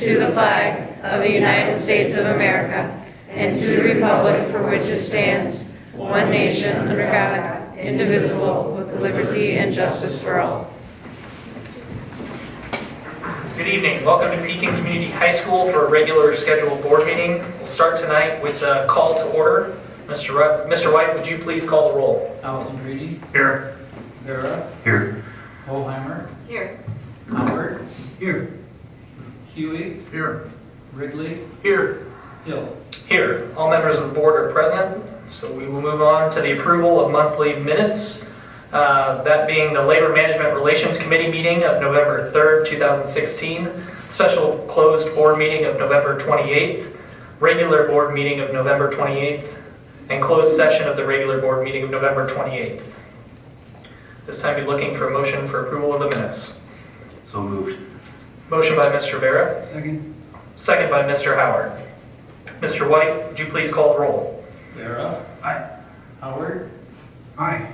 to the flag of the United States of America and to the republic for which it stands, one nation under God, indivisible, with liberty and justice for all. Good evening. Welcome to Pekin Community High School for a regular scheduled board meeting. We'll start tonight with a call to order. Mr. White, would you please call the roll? Allison Reedy. Here. Vera. Here. Holheimer. Here. Howard. Here. Huey. Here. Wrigley. Here. Hill. Here. All members of the board are present, so we will move on to the approval of monthly minutes. That being the Labor Management Relations Committee meeting of November 3rd, 2016, special closed board meeting of November 28th, regular board meeting of November 28th, and closed session of the regular board meeting of November 28th. This time, be looking for a motion for approval of the minutes. So moved. Motion by Mr. Vera, Second. second by Mr. Howard. Mr. White, would you please call the roll? Vera. Aye. Howard. Aye.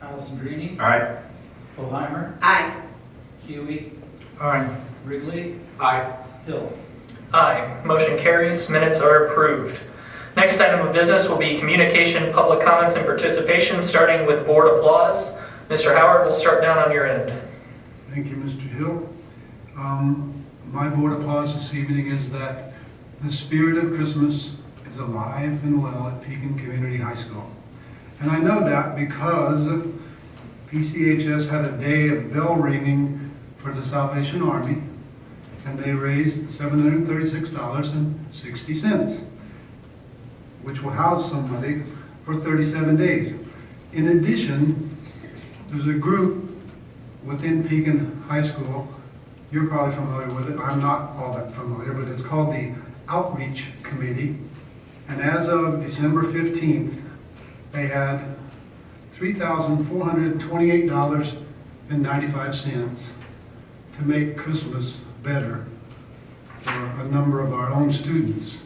Allison Reedy. Aye. Holheimer. Aye. Huey. Aye. Wrigley. Aye. Hill. Aye. Motion carries. Minutes are approved. Next item of business will be communication, public comments, and participation, starting with board applause. Mr. Howard, we'll start down on your end. Thank you, Mr. Hill. My board applause this evening is that the spirit of Christmas is alive and well at Pekin Community High School. And I know that because PCHS had a day of bell ringing for the Salvation Army, and they raised $736.60, which will house somebody for 37 days. In addition, there's a group within Pekin High School. You're probably familiar with it. I'm not all that familiar, but it's called the Outreach Committee. And as of December 15th, they had $3,428.95 to make Christmas better for a number of our own students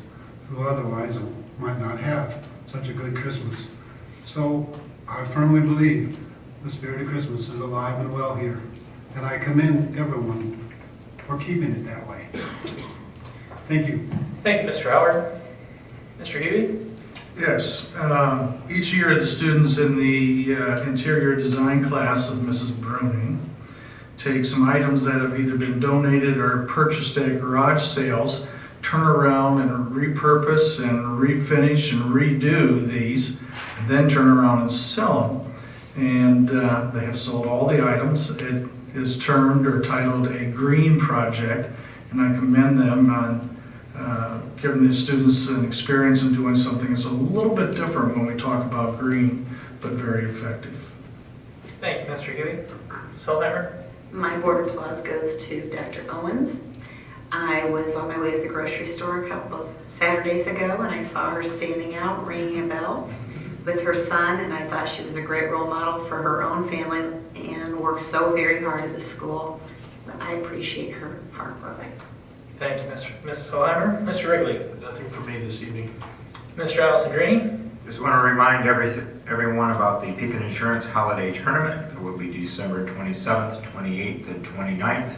who otherwise might not have such a good Christmas. So I firmly believe the spirit of Christmas is alive and well here, and I commend everyone for keeping it that way. Thank you. Thank you, Mr. Howard. Mr. Huey? Yes, each year the students in the interior design class of Mrs. Bruning take some items that have either been donated or purchased at garage sales, turn around and repurpose and refinish and redo these, and then turn around and sell them. And they have sold all the items. It is termed or titled a green project, and I commend them on giving the students an experience in doing something that's a little bit different when we talk about green, but very effective. Thank you, Mr. Huey. Solheimer? My board applause goes to Dr. Owens. I was on my way to the grocery store a couple of Saturdays ago, and I saw her standing out ringing a bell with her son, and I thought she was a great role model for her own family and worked so very hard at the school. I appreciate her hard work. Thank you, Mrs. Solheimer. Mr. Wrigley? Nothing for me this evening. Mr. Alessandrini? Just want to remind everyone about the Pekin Insurance Holiday Tournament. It will be December 27th, 28th, and 29th.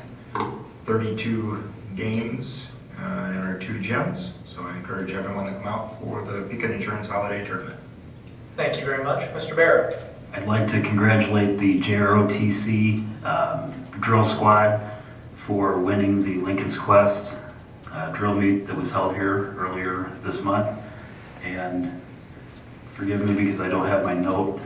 32 games in our 2 gyms. So I encourage everyone to come out for the Pekin Insurance Holiday Tournament. Thank you very much. Mr. Barrett? I'd like to congratulate the JROTC drill squad for winning the Lincoln's Quest drill meet that was held here earlier this month. And forgive me because I don't have my note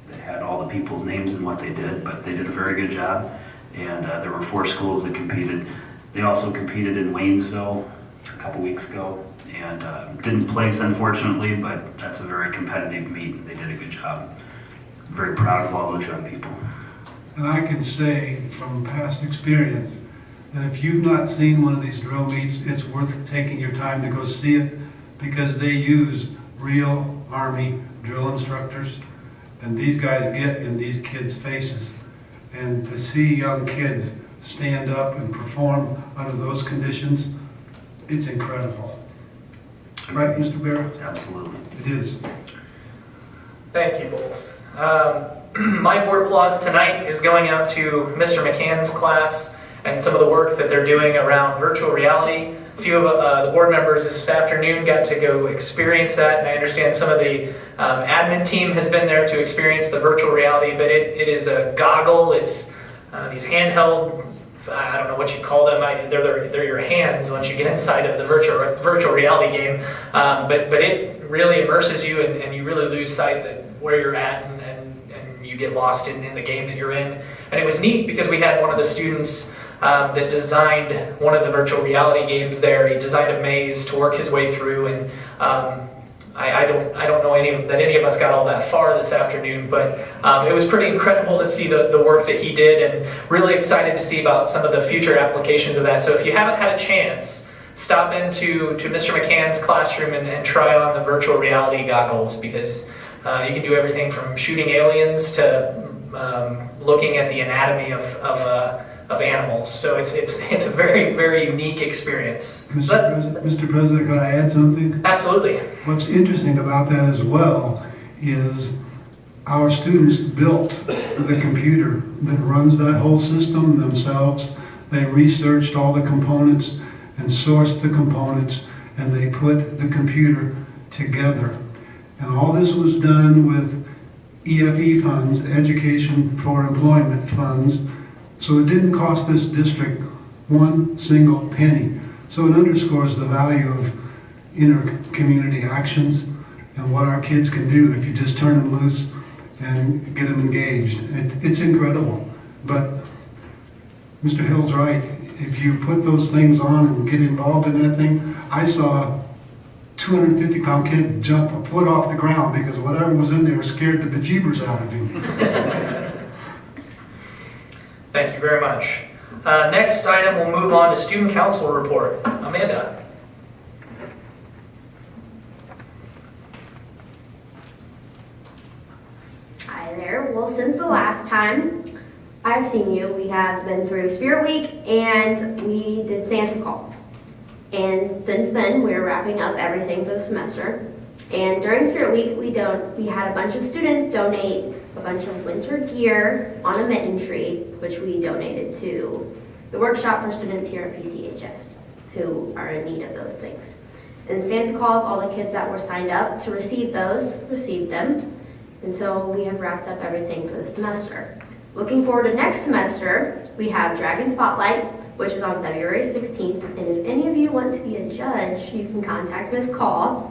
that had all the people's names and what they did, but they did a very good job. And there were 4 schools that competed. They also competed in Waynesville a couple weeks ago and didn't place, unfortunately, but that's a very competitive meet. They did a good job. Very proud of all those young people. And I can say from past experience that if you've not seen one of these drill meets, it's worth taking your time to go see it because they use real Army drill instructors, and these guys get in these kids' faces. And to see young kids stand up and perform under those conditions, it's incredible. Right, Mr. Barrett? Absolutely. It is. Thank you both. My board applause tonight is going out to Mr. McCann's class and some of the work that they're doing around virtual reality. A few of the board members this afternoon got to go experience that, and I understand some of the admin team has been there to experience the virtual reality, but it is a goggle. It's these handheld, I don't know what you call them. They're your hands once you get inside of the virtual reality game. But it really immerses you, and you really lose sight of where you're at, and you get lost in the game that you're in. And it was neat because we had one of the students that designed one of the virtual reality games there. He designed a maze to work his way through, and I don't know that any of us got all that far this afternoon, but it was pretty incredible to see the work that he did, and really excited to see about some of the future applications of that. So if you haven't had a chance, stop into Mr. McCann's classroom and try on the virtual reality goggles, because you can do everything from shooting aliens to looking at the anatomy of animals. So it's a very, very unique experience. Mr. President, could I add something? Absolutely. What's interesting about that as well is our students built the computer that runs that whole system themselves. They researched all the components and sourced the components, and they put the computer together. And all this was done with EFE funds, Education for Employment funds, so it didn't cost this district one single penny. So it underscores the value of inter-community actions and what our kids can do if you just turn them loose and get them engaged. It's incredible. But Mr. Hill's right. If you put those things on and get involved in that thing, I saw a 250-pound kid jump a foot off the ground because whatever was in there scared the bejeebers out of him. Thank you very much. Next item, we'll move on to student council report. Amanda. Hi there. Well, since the last time I've seen you, we have been through Spirit Week and we did Santa calls. And since then, we're wrapping up everything for the semester. And during Spirit Week, we had a bunch of students donate a bunch of winter gear on a mitten tree, which we donated to the workshop for students here at PCHS who are in need of those things. And Santa calls, all the kids that were signed up to receive those, received them. And so we have wrapped up everything for the semester. Looking forward to next semester, we have Dragon Spotlight, which is on February 16th. And if any of you want to be a judge, you can contact Ms. Call,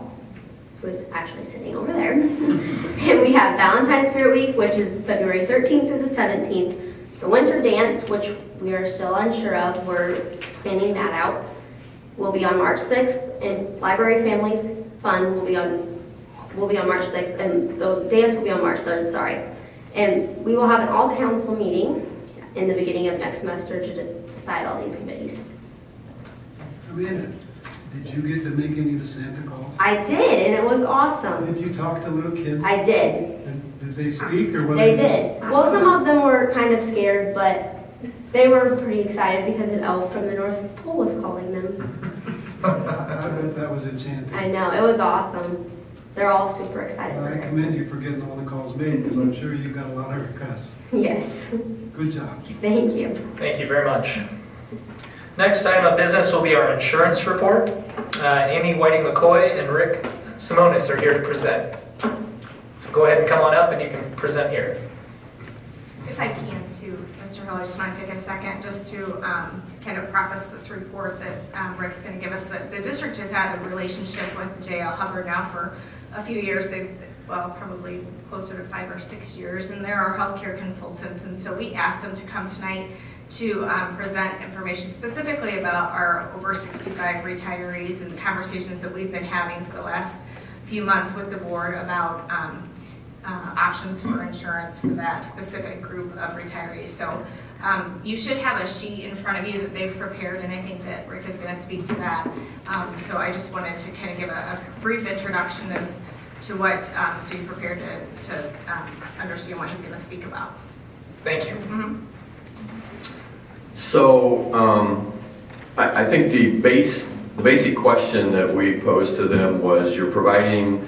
who is actually sitting over there. And we have Valentine's Spirit Week, which is February 13th through the 17th. The Winter Dance, which we are still unsure of, we're planning that out, will be on March 6th. And Library Family Fun will be on March 6th, and the dance will be on March 3rd, sorry. And we will have an all-council meeting in the beginning of next semester to decide all these committees. Amanda, did you get to make any of the Santa calls? I did, and it was awesome. Did you talk to little kids? I did. Did they speak or what? They did. Well, some of them were kind of scared, but they were pretty excited because an elf from the North Pole was calling them. I bet that was enchanting. I know, it was awesome. They're all super excited Well, for I Christmas. commend you for getting all the calls made, because I'm sure you got a lot of requests. Yes, Good job. thank you. Thank you very much. Next item of business will be our insurance report. Amy Whiting-McCoy and Rick Simonis are here to present. So go ahead and come on up and you can present here. If I can too, Mr. Hill, I just want to take a second just to kind of preface this report that Rick's going to give us. The district has had a relationship with JL Hubbard now for a few years. Probably closer to 5 or 6 years, and they're our healthcare consultants. And so we asked them to come tonight to present information specifically about our over 65 retirees and the conversations that we've been having for the last few months with the board about options for insurance for that specific group of retirees. So you should have a sheet in front of you that they've prepared, and I think that Rick is going to speak to that. So I just wanted to kind of give a brief introduction as to what, so you're prepared to understand what he's going to speak about. Thank you. Mm-hmm. So I think the basic question that we posed to them was, you're providing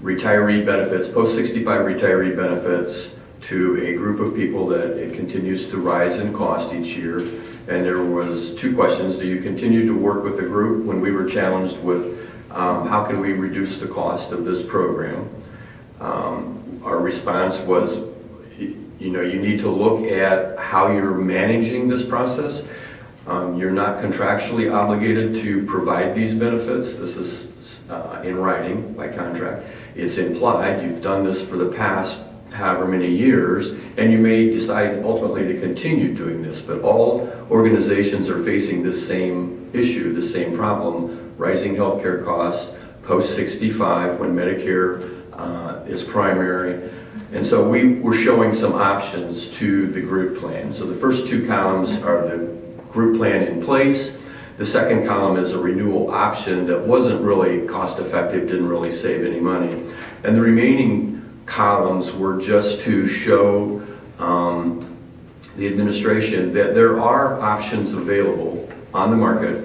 retiree benefits, post-65 retiree benefits to a group of people that it continues to rise in cost each year. And there was 2 questions. Do you continue to work with the group when we were challenged with how can we reduce the cost of this program? Our response was, you need to look at how you're managing this process. You're not contractually obligated to provide these benefits. This is in writing by contract. It's implied. You've done this for the past however many years, and you may decide ultimately to continue doing this. But all organizations are facing this same issue, the same problem: rising healthcare costs post 65 when Medicare is primary. And so we were showing some options to the group plan. So the first 2 columns are the group plan in place. The second column is a renewal option that wasn't really cost effective, didn't really save any money. And the remaining columns were just to show the administration that there are options available on the market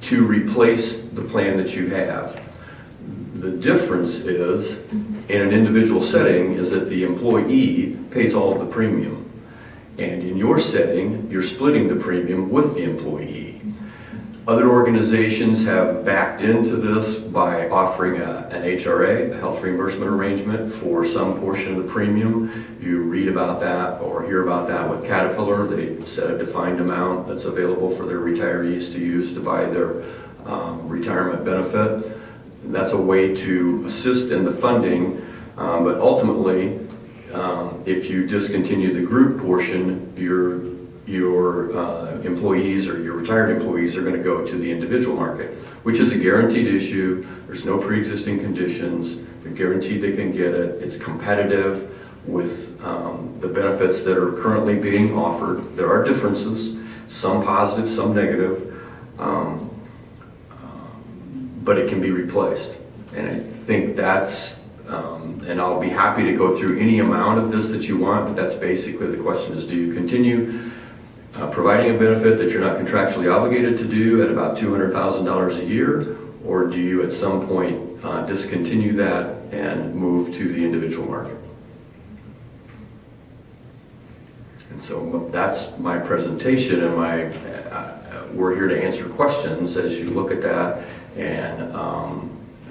to replace the plan that you have. The difference is, in an individual setting, is that the employee pays all of the premium. And in your setting, you're splitting the premium with the employee. Other organizations have backed into this by offering an HRA, a health reimbursement arrangement, for some portion of the premium. You read about that or hear about that with Caterpillar. They set a defined amount that's available for their retirees to use to buy their retirement benefit. That's a way to assist in the funding, but ultimately, if you discontinue the group portion, your employees or your retired employees are going to go to the individual market, which is a guaranteed issue. There's no pre-existing conditions. They're guaranteed they can get it. It's competitive with the benefits that are currently being offered. There are differences, some positive, some negative, but it can be replaced. And I think that's, and I'll be happy to go through any amount of this that you want, but that's basically the question: is do you continue providing a benefit that you're not contractually obligated to do at about $200,000 a year, or do you at some point discontinue that and move to the individual market? And so that's my presentation, and we're here to answer questions as you look at that and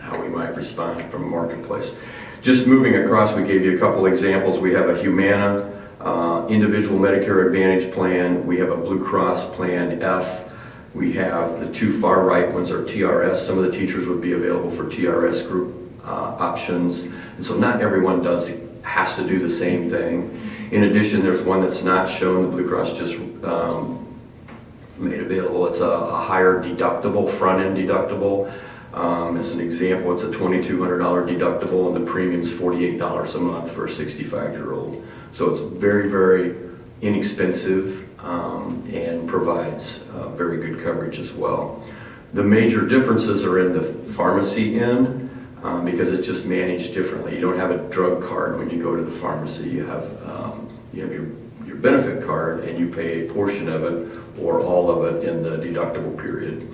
how we might respond from a marketplace. Just moving across, we gave you a couple examples. We have a Humana individual Medicare Advantage plan. We have a Blue Cross Plan F. We have the 2 far right ones are TRS. Some of the teachers would be available for TRS group options. And so not everyone has to do the same thing. In addition, there's one that's not shown. The Blue Cross just made available. It's a higher deductible, front-end deductible. As an example, it's a $2,200 deductible, and the premium's $48 a month for a 65-year-old. So it's very, very inexpensive and provides very good coverage as well. The major differences are in the pharmacy end because it's just managed differently. You don't have a drug card when you go to the pharmacy. You have your benefit card, and you pay a portion of it or all of it in the deductible period.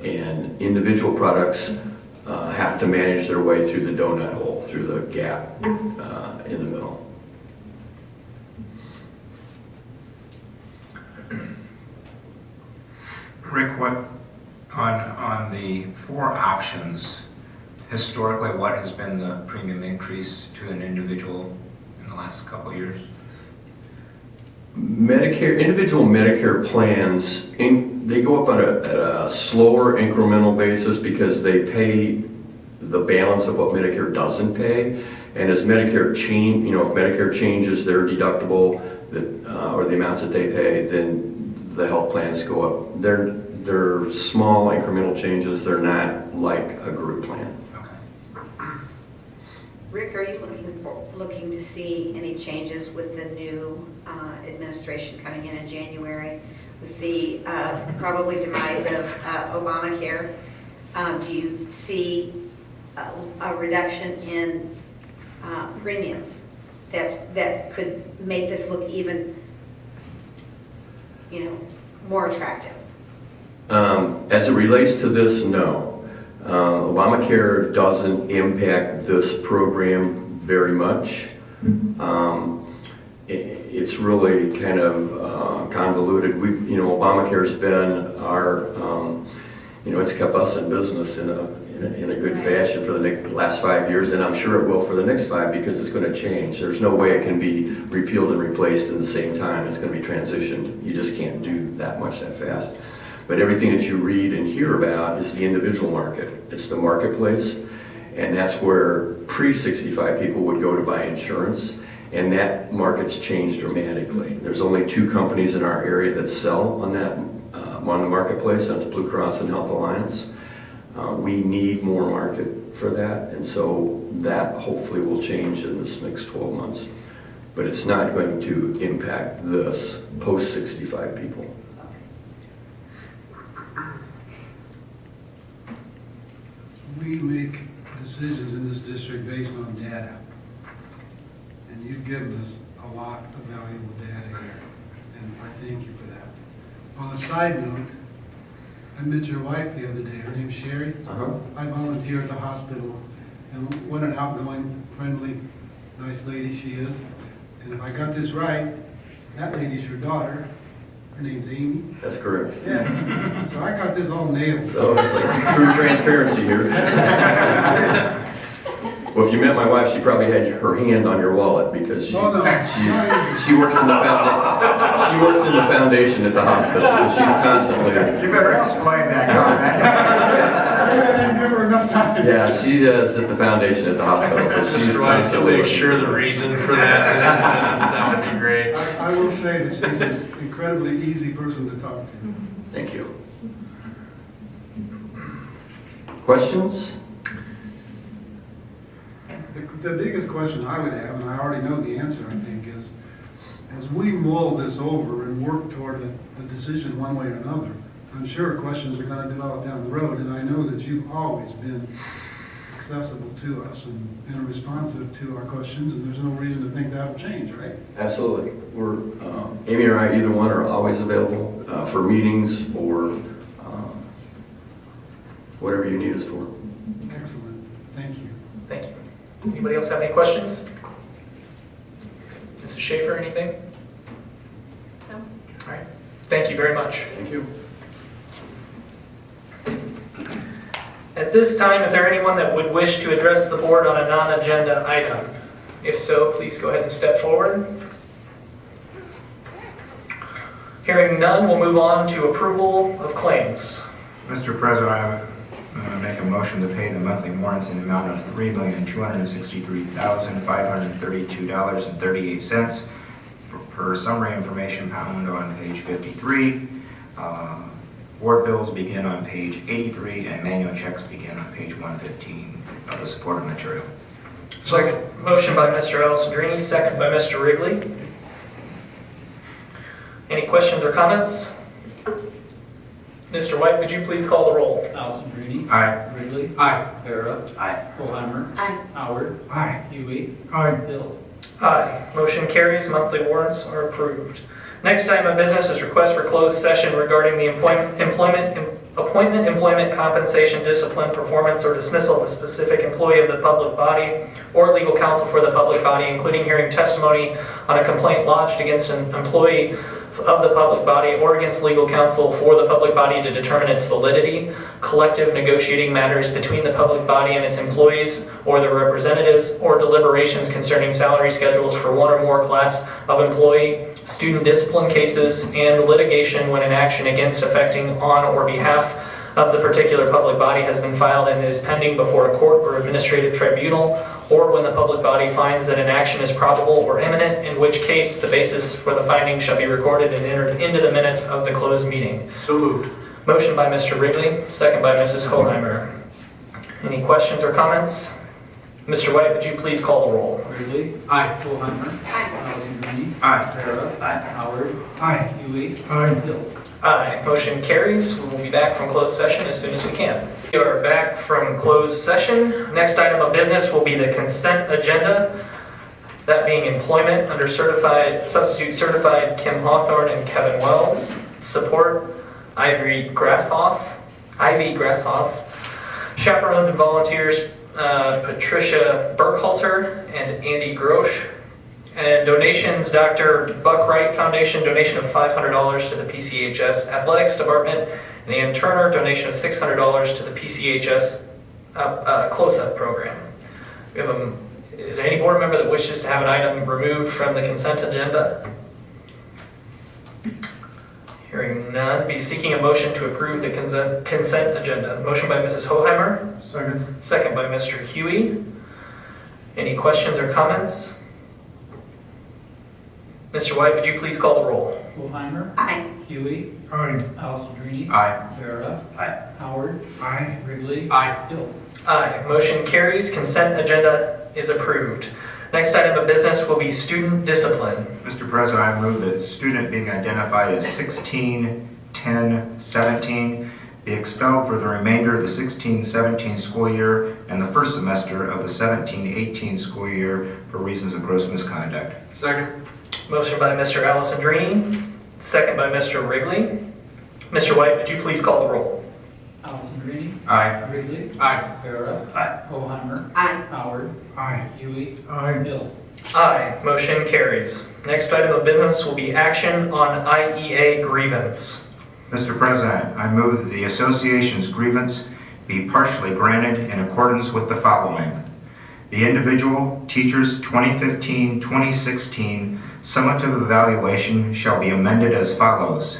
And individual products have to manage their way through the donut hole, through the gap in the middle. Rick, what on the 4 options, historically, what has been the premium increase to an individual in the last couple of years? Individual Medicare plans, they go up at a slower incremental basis because they pay the balance of what Medicare doesn't pay. And as Medicare if Medicare changes their deductible or the amounts that they pay, then the health plans go up. They're small incremental changes. They're not like a group plan. Rick, are you looking to see any changes with the new administration coming in January, with the probably demise of Obamacare? Do you see a reduction in premiums that could make this look even, more attractive? As it relates to this, no. Obamacare doesn't impact this program very much. it's really kind of convoluted. Obamacare's been our, it's kept us in business in a good fashion for the last 5 years, and I'm sure it will for the next 5 because it's going to change. There's no way it can be repealed and replaced in the same time. It's going to be transitioned. You just can't do that much that fast. But everything that you read and hear about is the individual market. It's the marketplace, and that's where pre-65 people would go to buy insurance, and that market's changed dramatically. There's only 2 companies in our area that sell on that on the marketplace. That's Blue Cross and Health Alliance. We need more market for that, and so that hopefully will change in this next 12 months. But it's not going to impact this post-65 people. We make decisions in this district based on data. And you've given us a lot of valuable data here, and I thank you for that. On a side note, I met your wife the other day. Her name's Sherry. I volunteer at the hospital, and what an outgoing, friendly, nice lady she is. And if I got this right, that lady's your daughter. Her name's Amy. That's correct. Yeah. So I got this all nailed. So it's like true transparency here. Well, if you met my wife, she probably had her hand on your wallet because she works in the foundation at the hospital, so she's constantly. You better explain that, Conrad. I didn't give her enough time. Yeah, she does at the foundation at the hospital, so she's Mr. White, constantly. you'll make sure the reason for that is in minutes. That would be great. I will say that she's an incredibly easy person to talk to. Thank you. Questions? The biggest question I would have, and I already know the answer, I think, is as we mull this over and work toward a decision one way or another, I'm sure questions are going to develop down the road, and I know that you've always been accessible to us and responsive to our questions, and there's no reason to think that will change, right? Absolutely. We're, Amy or I, either one, are always available for meetings or whatever you need us for. Excellent. Thank you. Thank you. Anybody else have any questions? Mrs. Schaefer, anything? So, All right. Thank you very much. Thank you. At this time, is there anyone that would wish to address the board on a non-agenda item? If so, please go ahead and step forward. Hearing none, we'll move on to approval of claims. Mr. President, I make a motion to pay the monthly warrants in the amount of $3,263,532.38 per summary information found on page 53. Board bills begin on page 83 and manual checks begin on page 115 of the supporting material. Second. Motion by Mr. Alessandrini, second by Mr. Wrigley. Any questions or comments? Mr. White, would you please call the roll? Alessandrini. Aye. Wrigley. Aye. Para. Aye. Holheimer. Aye. Howard. Aye. Huey. Aye. Hill. Aye. Motion carries. Monthly warrants are approved. Next item of business is request for closed session regarding the appointment, employment, compensation, discipline, performance, or dismissal of a specific employee of the public body or legal counsel for the public body, including hearing testimony on a complaint lodged against an employee of the public body or against legal counsel for the public body to determine its validity, collective negotiating matters between the public body and its employees or their representatives, or deliberations concerning salary schedules for one or more class of employee, student discipline cases, and litigation when an action against affecting on or behalf of the particular public body has been filed and is pending before a court or administrative tribunal, or when the public body finds that an action is probable or imminent, in which case the basis for the finding shall be recorded and entered into the minutes of the closed meeting. So moved. Motion by Mr. Wrigley, second by Mrs. Holheimer. Any questions or comments? Mr. White, would you please call the roll? Wrigley. Aye. Holheimer. Aye. Alessandrini. Aye. Para. Aye. Howard. Aye. Huey. Aye. Hill. Aye. Motion carries. We will be back from closed session as soon as we can. We are back from closed session. Next item of business will be the consent agenda. That being employment under substitute certified Kim Hawthorne and Kevin Wells. Support Ivy Grasshoff. Chaperones and volunteers Patricia Burkhalter and Andy Grosch. And donations, Dr. Buckwright Foundation, donation of $500 to the PCHS Athletics Department, and Ann Turner, donation of $600 to the PCHS Close-Up Program. We have is there any board member that wishes to have an item removed from the consent agenda? Hearing none, be seeking a motion to approve the consent agenda. Motion by Mrs. Hoheimer, Second. second by Mr. Huey. Any questions or comments? Mr. White, would you please call the roll? Hoheimer. Aye. Huey. Aye. Alessandrini. Aye. Vera. Aye. Howard. Aye. Wrigley. Aye. Hill. Aye. Motion carries. Consent agenda is approved. Next item of business will be student discipline. Mr. President, I move that student being identified as 16-10-17 be expelled for the remainder of the 16-17 school year and the first semester of the 17-18 school year for reasons of gross misconduct. Second. Motion by Mr. Alessandrini, second by Mr. Wrigley. Mr. White, would you please call the roll? Alessandrini. Aye. Wrigley. Aye. Vera. Aye. Hoheimer. Aye. Howard. Aye. Huey. Aye. Hill. Aye. Motion carries. Next item of business will be action on IEA grievance. Mr. President, I move that the association's grievance be partially granted in accordance with the following. The individual teachers 2015-2016 summative evaluation shall be amended as follows.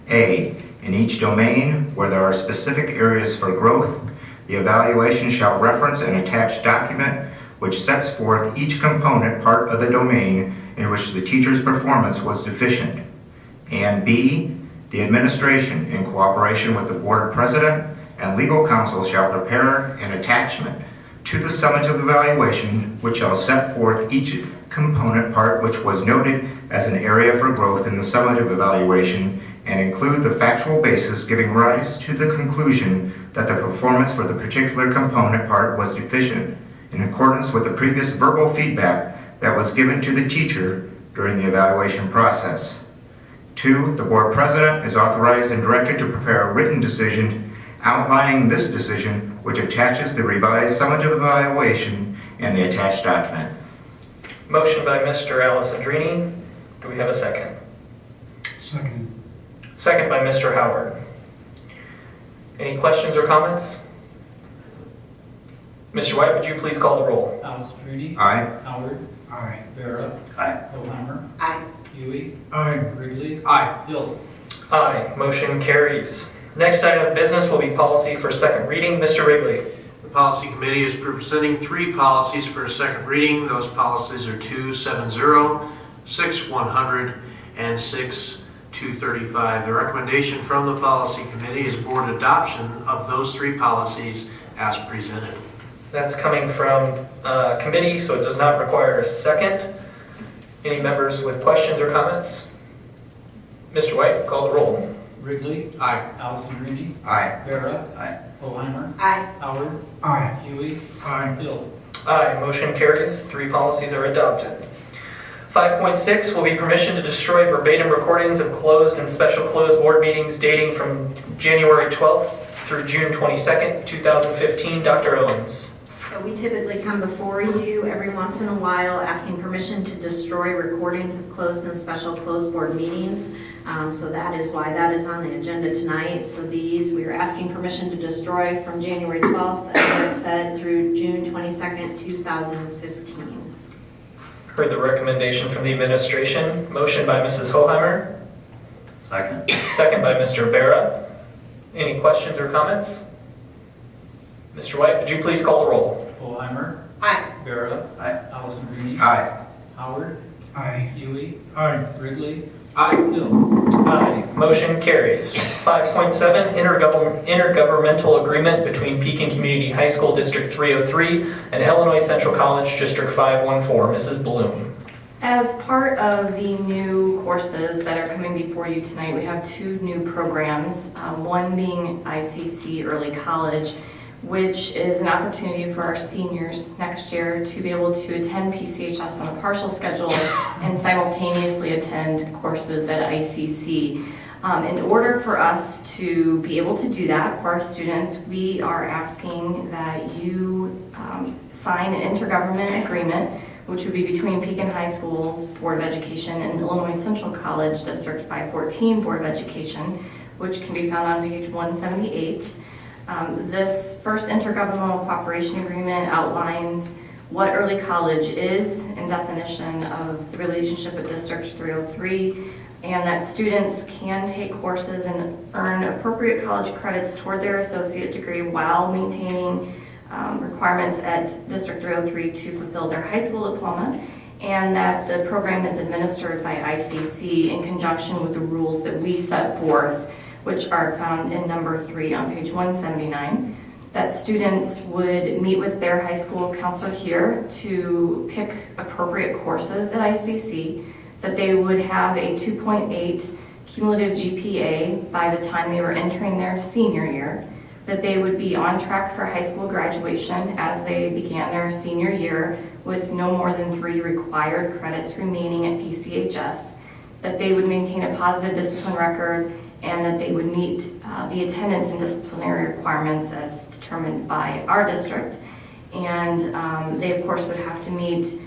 A, in each domain where there are specific areas for growth, the evaluation shall reference an attached document which sets forth each component part of the domain in which the teacher's performance was deficient. And B, the administration, in cooperation with the board president and legal counsel, shall prepare an attachment to the summative evaluation which shall set forth each component part which was noted as an area for growth in the summative evaluation and include the factual basis giving rise to the conclusion that the performance for the particular component part was deficient in accordance with the previous verbal feedback that was given to the teacher during the evaluation process. 2, the board president is authorized and directed to prepare a written decision outlining this decision, which attaches the revised summative evaluation and the attached document. Motion by Mr. Alessandrini. Do we have a second? Second. Second by Mr. Howard. Any questions or comments? Mr. White, would you please call the roll? Alessandrini. Aye. Howard. Aye. Vera. Aye. Hoheimer. Aye. Huey. Aye. Wrigley. Aye. Hill. Aye. Motion carries. Next item of business will be policy for second reading. Mr. Wrigley. The Policy Committee is presenting 3 policies for a second reading. Those policies are 270, 6100, and 6235. The recommendation from the Policy Committee is board adoption of those 3 policies as presented. That's coming from committee, so it does not require a second. Any members with questions or comments? Mr. White, call the roll. Wrigley. Aye. Alessandrini. Aye. Vera. Aye. Hoheimer. Aye. Howard. Aye. Huey. Aye. Hill. Aye. Motion carries. 3 policies are adopted. 5.6 will be permission to destroy verbatim recordings of closed and special closed board meetings dating from January 12th through June 22nd, 2015. Dr. Owens. So we typically come before you every once in a while asking permission to destroy recordings of closed and special closed board meetings. So that is why that is on the agenda tonight. So these, we are asking permission to destroy from January 12th, as I've said, through June 22nd, 2015. Heard the recommendation from the administration. Motion by Mrs. Hoheimer, Second. second by Mr. Barra. Any questions or comments? Mr. White, would you please call the roll? Hoheimer. Aye. Vera. Aye. Alessandrini. Aye. Howard. Aye. Huey. Aye. Wrigley. Aye. Hill. Aye. Motion carries. 5.7, intergovernmental agreement between Pekin Community High School District 303 and Illinois Central College District 514. Mrs. Bloom. As part of the new courses that are coming before you tonight, we have 2 new programs, one being ICC Early College, which is an opportunity for our seniors next year to be able to attend PCHS on a partial schedule and simultaneously attend courses at ICC. In order for us to be able to do that for our students, we are asking that you sign an intergovernment agreement which would be between Pekin High School's Board of Education and Illinois Central College District 514 Board of Education, which can be found on page 178. This first intergovernmental cooperation agreement outlines what early college is and definition of the relationship with District 303, and that students can take courses and earn appropriate college credits toward their associate degree while maintaining requirements at District 303 to fulfill their high school diploma, and that the program is administered by ICC in conjunction with the rules that we set forth, which are found in number 3 on page 179. That students would meet with their high school counselor here to pick appropriate courses at ICC, that they would have a 2.8 cumulative GPA by the time they were entering their senior year, that they would be on track for high school graduation as they began their senior year with no more than 3 required credits remaining at PCHS, that they would maintain a positive discipline record, and that they would meet the attendance and disciplinary requirements as determined by our district. And they, of course, would have to meet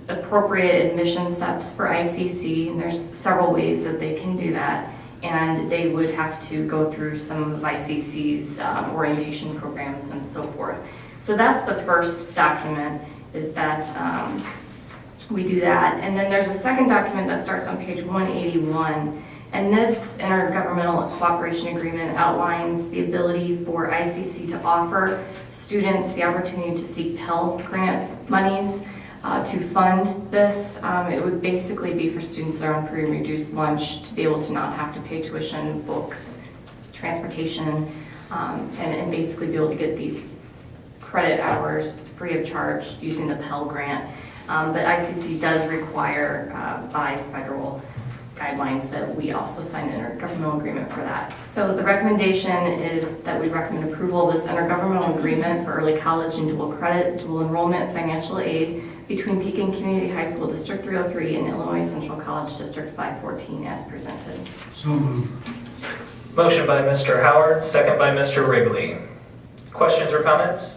appropriate admission steps for ICC, and there's several ways that they can do that. And they would have to go through some of ICC's orientation programs and so forth. So that's the first document, is that we do that. And then there's a second document that starts on page 181. And this intergovernmental cooperation agreement outlines the ability for ICC to offer students the opportunity to seek Pell Grant monies to fund this. It would basically be for students that are on free and reduced lunch to be able to not have to pay tuition, books, transportation, and basically be able to get these credit hours free of charge using the Pell Grant. But ICC does require by federal guidelines that we also sign an intergovernmental agreement for that. So the recommendation is that we recommend approval of this intergovernmental agreement for early college and dual credit, dual enrollment financial aid between Pekin Community High School District 303 and Illinois Central College District 514 as presented. So moved. Motion by Mr. Howard, second by Mr. Wrigley. Questions or comments?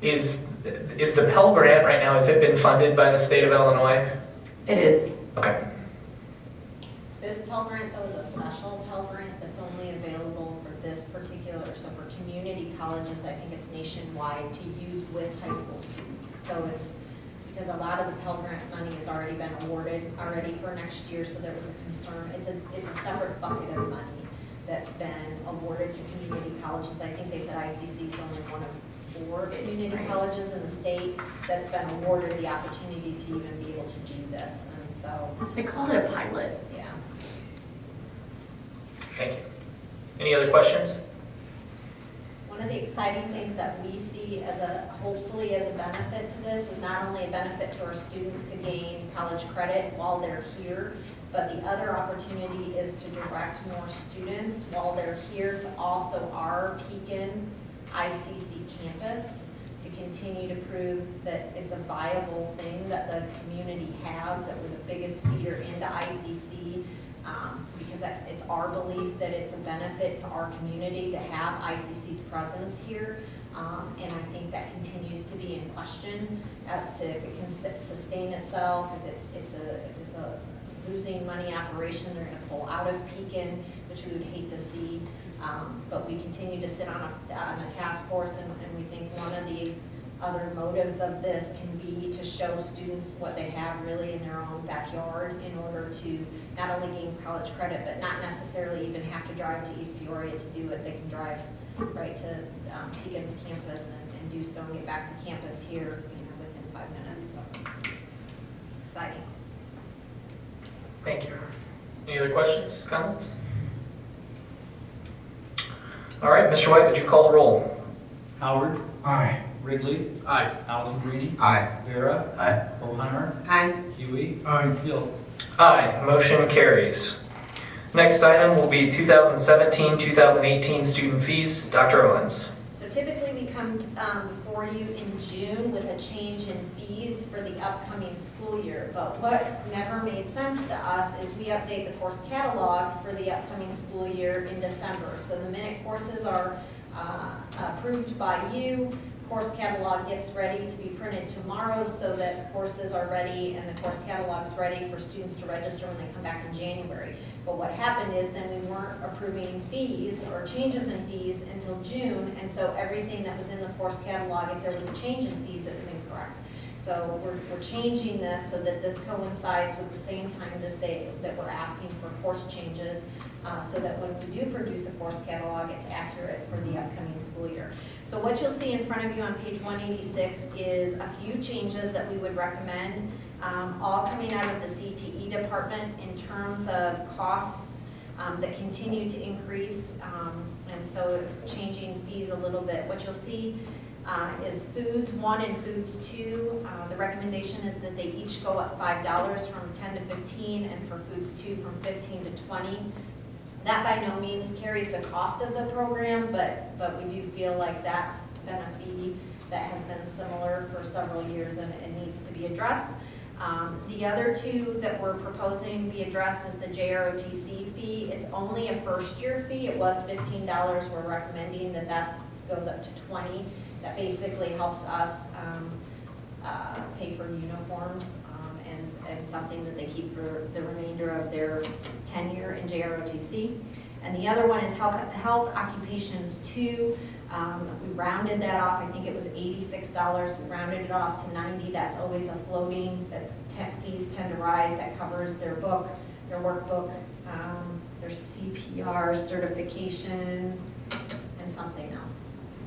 Is the Pell Grant right now, has it been funded by the state of Illinois? It is. Okay. This Pell Grant, though, is a special Pell Grant that's only available for this particular, so for community colleges, I think it's nationwide to use with high school students. So it's, because a lot of the Pell Grant money has already been awarded already for next year, so there was a concern. It's a separate bucket of money that's been awarded to community colleges. I think they said ICC is only one of 4 community colleges in the state that's been awarded the opportunity to even be able to do this, and so. They called it a pilot. Yeah. Thank you. Any other questions? One of the exciting things that we see as hopefully as a benefit to this is not only a benefit to our students to gain college credit while they're here, but the other opportunity is to direct more students while they're here to also our Pekin ICC campus to continue to prove that it's a viable thing that the community has, that we're the biggest feeder into ICC, because it's our belief that it's a benefit to our community to have ICC's presence here, and I think that continues to be in question as to if it can sustain itself, if it's a losing money operation, they're going to pull out of Pekin, which we would hate to see. But we continue to sit on a task force, and we think one of the other motives of this can be to show students what they have really in their own backyard in order to not only gain college credit, but not necessarily even have to drive to East Peoria to do it. They can drive right to Pekin's campus and do so and get back to campus here within 5 minutes. So exciting. Thank you. Any other questions, comments? All right, Mr. White, would you call the roll? Howard. Aye. Wrigley. Aye. Allison Greeny. Aye. Vera. Aye. O'Hara. Aye. Huey. Aye. Hill. Aye, motion carries. Next item will be 2017-2018 student fees. Dr. Owens. So typically we come before you in June with a change in fees for the upcoming school year. But what never made sense to us is we update the course catalog for the upcoming school year in December. So the minute courses are approved by you, course catalog gets ready to be printed tomorrow so that courses are ready and the course catalog's ready for students to register when they come back in January. But what happened is then we weren't approving fees or changes in fees until June, and so everything that was in the course catalog, if there was a change in fees, it was incorrect. So we're changing this so that this coincides with the same time that we're asking for course changes, so that when we do produce a course catalog, it's accurate for the upcoming school year. So what you'll see in front of you on page 186 is a few changes that we would recommend, all coming out of the CTE department in terms of costs that continue to increase, and so changing fees a little bit. What you'll see is Foods 1 and Foods 2. The recommendation is that they each go up $5 from 10 to 15, and for Foods 2 from 15 to 20. That by no means carries the cost of the program, but we do feel like that's been a fee that has been similar for several years and it needs to be addressed. The other two that we're proposing be addressed is the JROTC fee. It's only a first year fee. It was $15. We're recommending that goes up to $20. That basically helps us pay for uniforms and something that they keep for the remainder of their tenure in JROTC. And the other one is Health Occupations 2. We rounded that off. I think it was $86. We rounded it off to $90. That's always a floating. Fees tend to rise. That covers their book, their workbook, their CPR certification, and something else.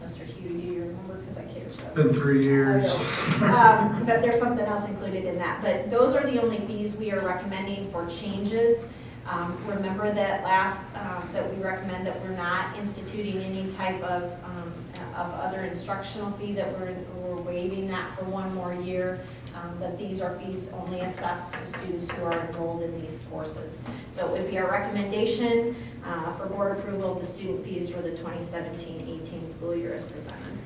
Mr. Hugh, do you remember? Because I can't remember. Been 3 years. But there's something else included in that. But those are the only fees we are recommending for changes. Remember that that we recommend that we're not instituting any type of other instructional fee, that we're waiving that for one more year, that these are fees only assessed to students who are enrolled in these courses. So it would be our recommendation for board approval of the student fees for the 2017-18 school year as presented.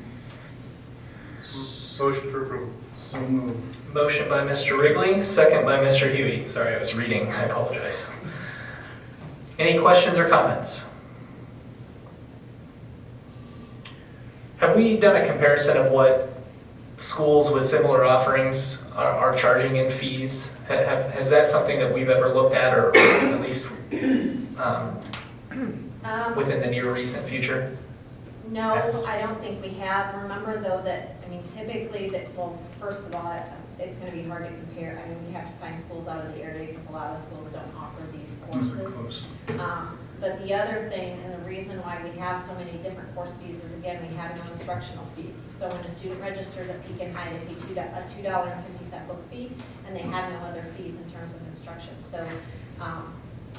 Motion for approval. So moved. Motion by Mr. Wrigley, second by Mr. Huey. Sorry, I was reading. I apologize. Any questions or comments? Have we done a comparison of what schools with similar offerings are charging in fees? Has that something that we've ever looked at, or at least within the near recent future? No, I don't think we have. Remember though that, typically first of all, it's going to be hard to compare. We have to find schools out of the area because a lot of schools don't offer these courses. But the other thing, and the reason why we have so many different course fees is, again, we have no instructional fees. So when a student registers at Pekin High, they pay a $2.50 book fee, and they have no other fees in terms of instruction. So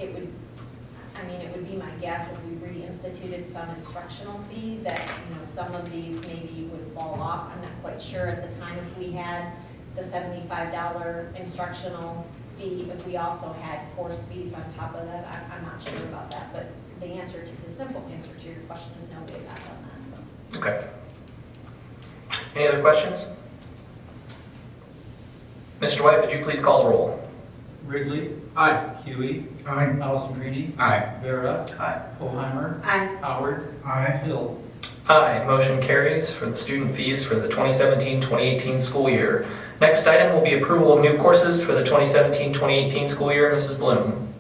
it would be my guess if we reinstituted some instructional fee that, some of these maybe would fall off. I'm not quite sure at the time if we had the $75 instructional fee, if we also had course fees on top of that. I'm not sure about that, but the simple answer to your question is no, we have not done that. Okay. Any other questions? Mr. White, would you please call the roll? Wrigley. Aye. Huey. Aye. Allison Greenie. Aye. Vera. Aye. Oppenheimer. Aye. Howard. Aye. Hill. Aye. Motion carries for the student fees for the 2017-2018 school year. Next item will be approval of new courses for the 2017-2018 school year. Mrs. Bloom.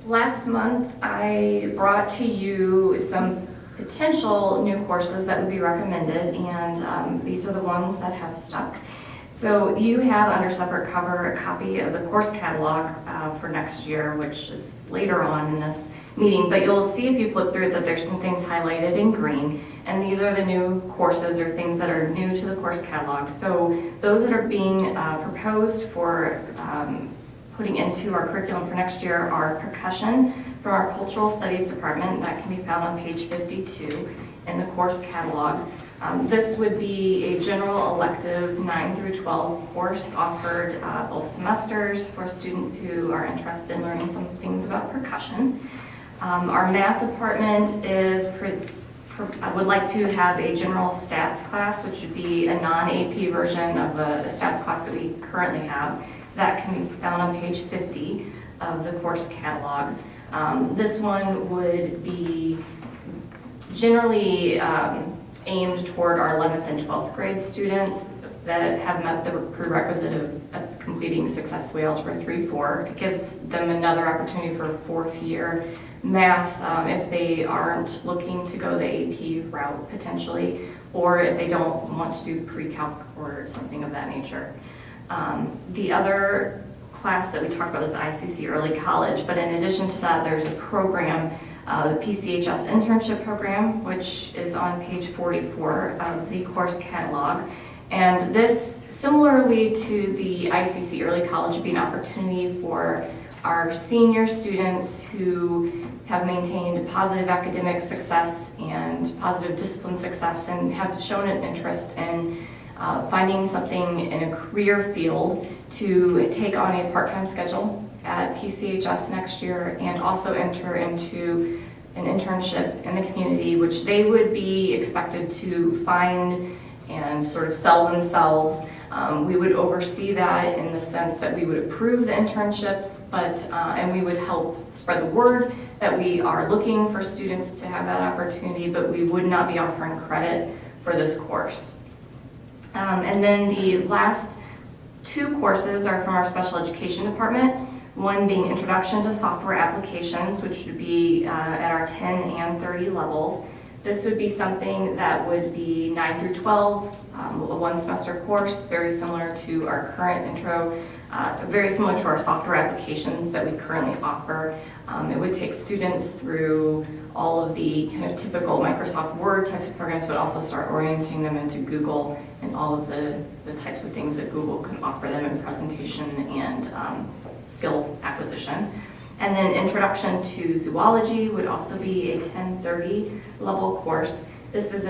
Last month, I brought to you some potential new courses that would be recommended, and these are the ones that have stuck. So you have under separate cover a copy of the course catalog for next year, which is later on in this meeting, but you'll see if you flip through it that there's some things highlighted in green, and these are the new courses or things that are new to the course catalog. So those that are being proposed for putting into our curriculum for next year are percussion from our Cultural Studies Department. That can be found on page 52 in the course catalog. This would be a general elective 9 through 12 course offered both semesters for students who are interested in learning some things about percussion. Our math department would like to have a general stats class, which would be a non-AP version of the stats class that we currently have. That can be found on page 50 of the course catalog. This one would be generally aimed toward our 11th and 12th grade students that have met the prerequisite of completing successfully Algebra 3-4. It gives them another opportunity for a fourth year math if they aren't looking to go the AP route potentially, or if they don't want to do pre-calc or something of that nature. The other class that we talked about is the ICC Early College, but in addition to that, there's a program, the PCHS internship program, which is on page 44 of the course catalog. And this, similarly to the ICC Early College, would be an opportunity for our senior students who have maintained positive academic success and positive discipline success and have shown an interest in finding something in a career field to take on a part-time schedule at PCHS next year and also enter into an internship in the community, which they would be expected to find and sort of sell themselves. We would oversee that in the sense that we would approve the internships, and we would help spread the word that we are looking for students to have that opportunity, but we would not be offering credit for this course. And then the last two courses are from our special education department, one being Introduction to Software Applications, which would be at our 10 and 30 levels. This would be something that would be 9 through 12, a one semester course, very similar to our current intro, very similar to our software applications that we currently offer. It would take students through all of the kind of typical Microsoft Word types of programs, but also start orienting them into Google and all of the types of things that Google can offer them in presentation and skill acquisition. And then Introduction to Zoology would also be a 1030 level course. This is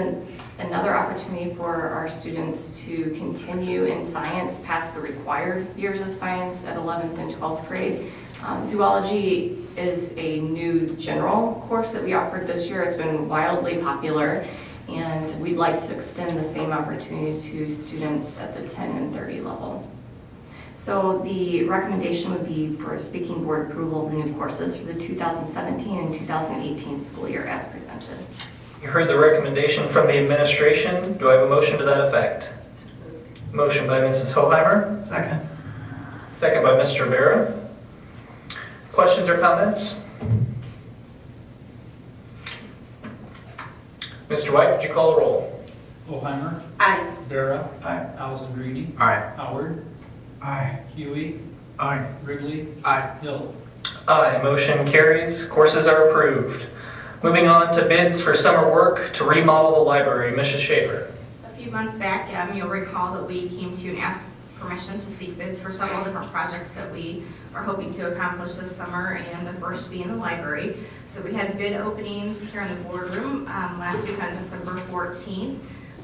another opportunity for our students to continue in science past the required years of science at 11th and 12th grade. Zoology is a new general course that we offered this year. It's been wildly popular, and we'd like to extend the same opportunity to students at the 10 and 30 level. So the recommendation would be for seeking board approval of the new courses for the 2017 and 2018 school year as presented. You heard the recommendation from the administration. Do I have a motion to that effect? Motion by Mrs. Hoheimer. Second. Second by Mr. Vera. Questions or comments? Mr. White, would you call the roll? Hoheimer. Aye. Vera. Aye. Allison Greedy. Aye. Howard. Aye. Huey. Aye. Wrigley. Aye. Hill. Aye, motion carries. Courses are approved. Moving on to bids for summer work to remodel the library. Mrs. Schaefer. A few months back, you'll recall that we came to you and asked permission to seek bids for several different projects that we are hoping to accomplish this summer, and the first being the library. So we had bid openings here in the boardroom last week on December 14th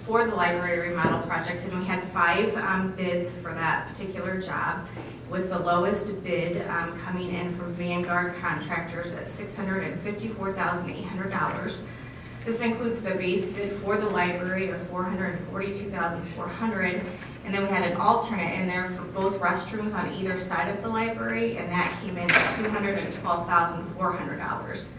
for the library remodel project, and we had 5 bids for that particular job, with the lowest bid coming in from Vanguard Contractors at $654,800. This includes the base bid for the library of $442,400, and then we had an alternate in there for both restrooms on either side of the library, and that came in at $212,400.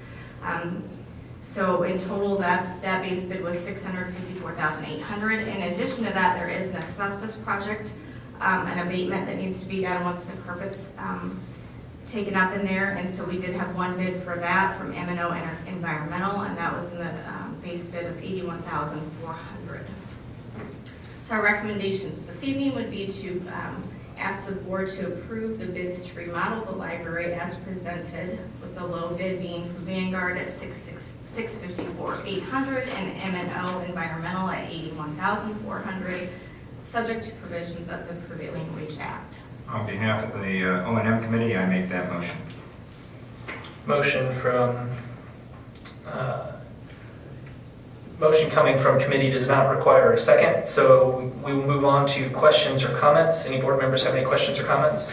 So in total, that base bid was $654,800. In addition to that, there is an asbestos project, an abatement that needs to be done once the carpet's taken up in there, and so we did have one bid for that from M&O Environmental, and that was in the base bid of $81,400. So our recommendations this evening would be to ask the board to approve the bids to remodel the library as presented, with the low bid being from Vanguard at $654,800 and M&O Environmental at $81,400, subject to provisions of the Prevailing Wage Act. On behalf of the O&M committee, I make that motion. Motion coming from committee does not require a second, so we will move on to questions or comments. Any board members have any questions or comments?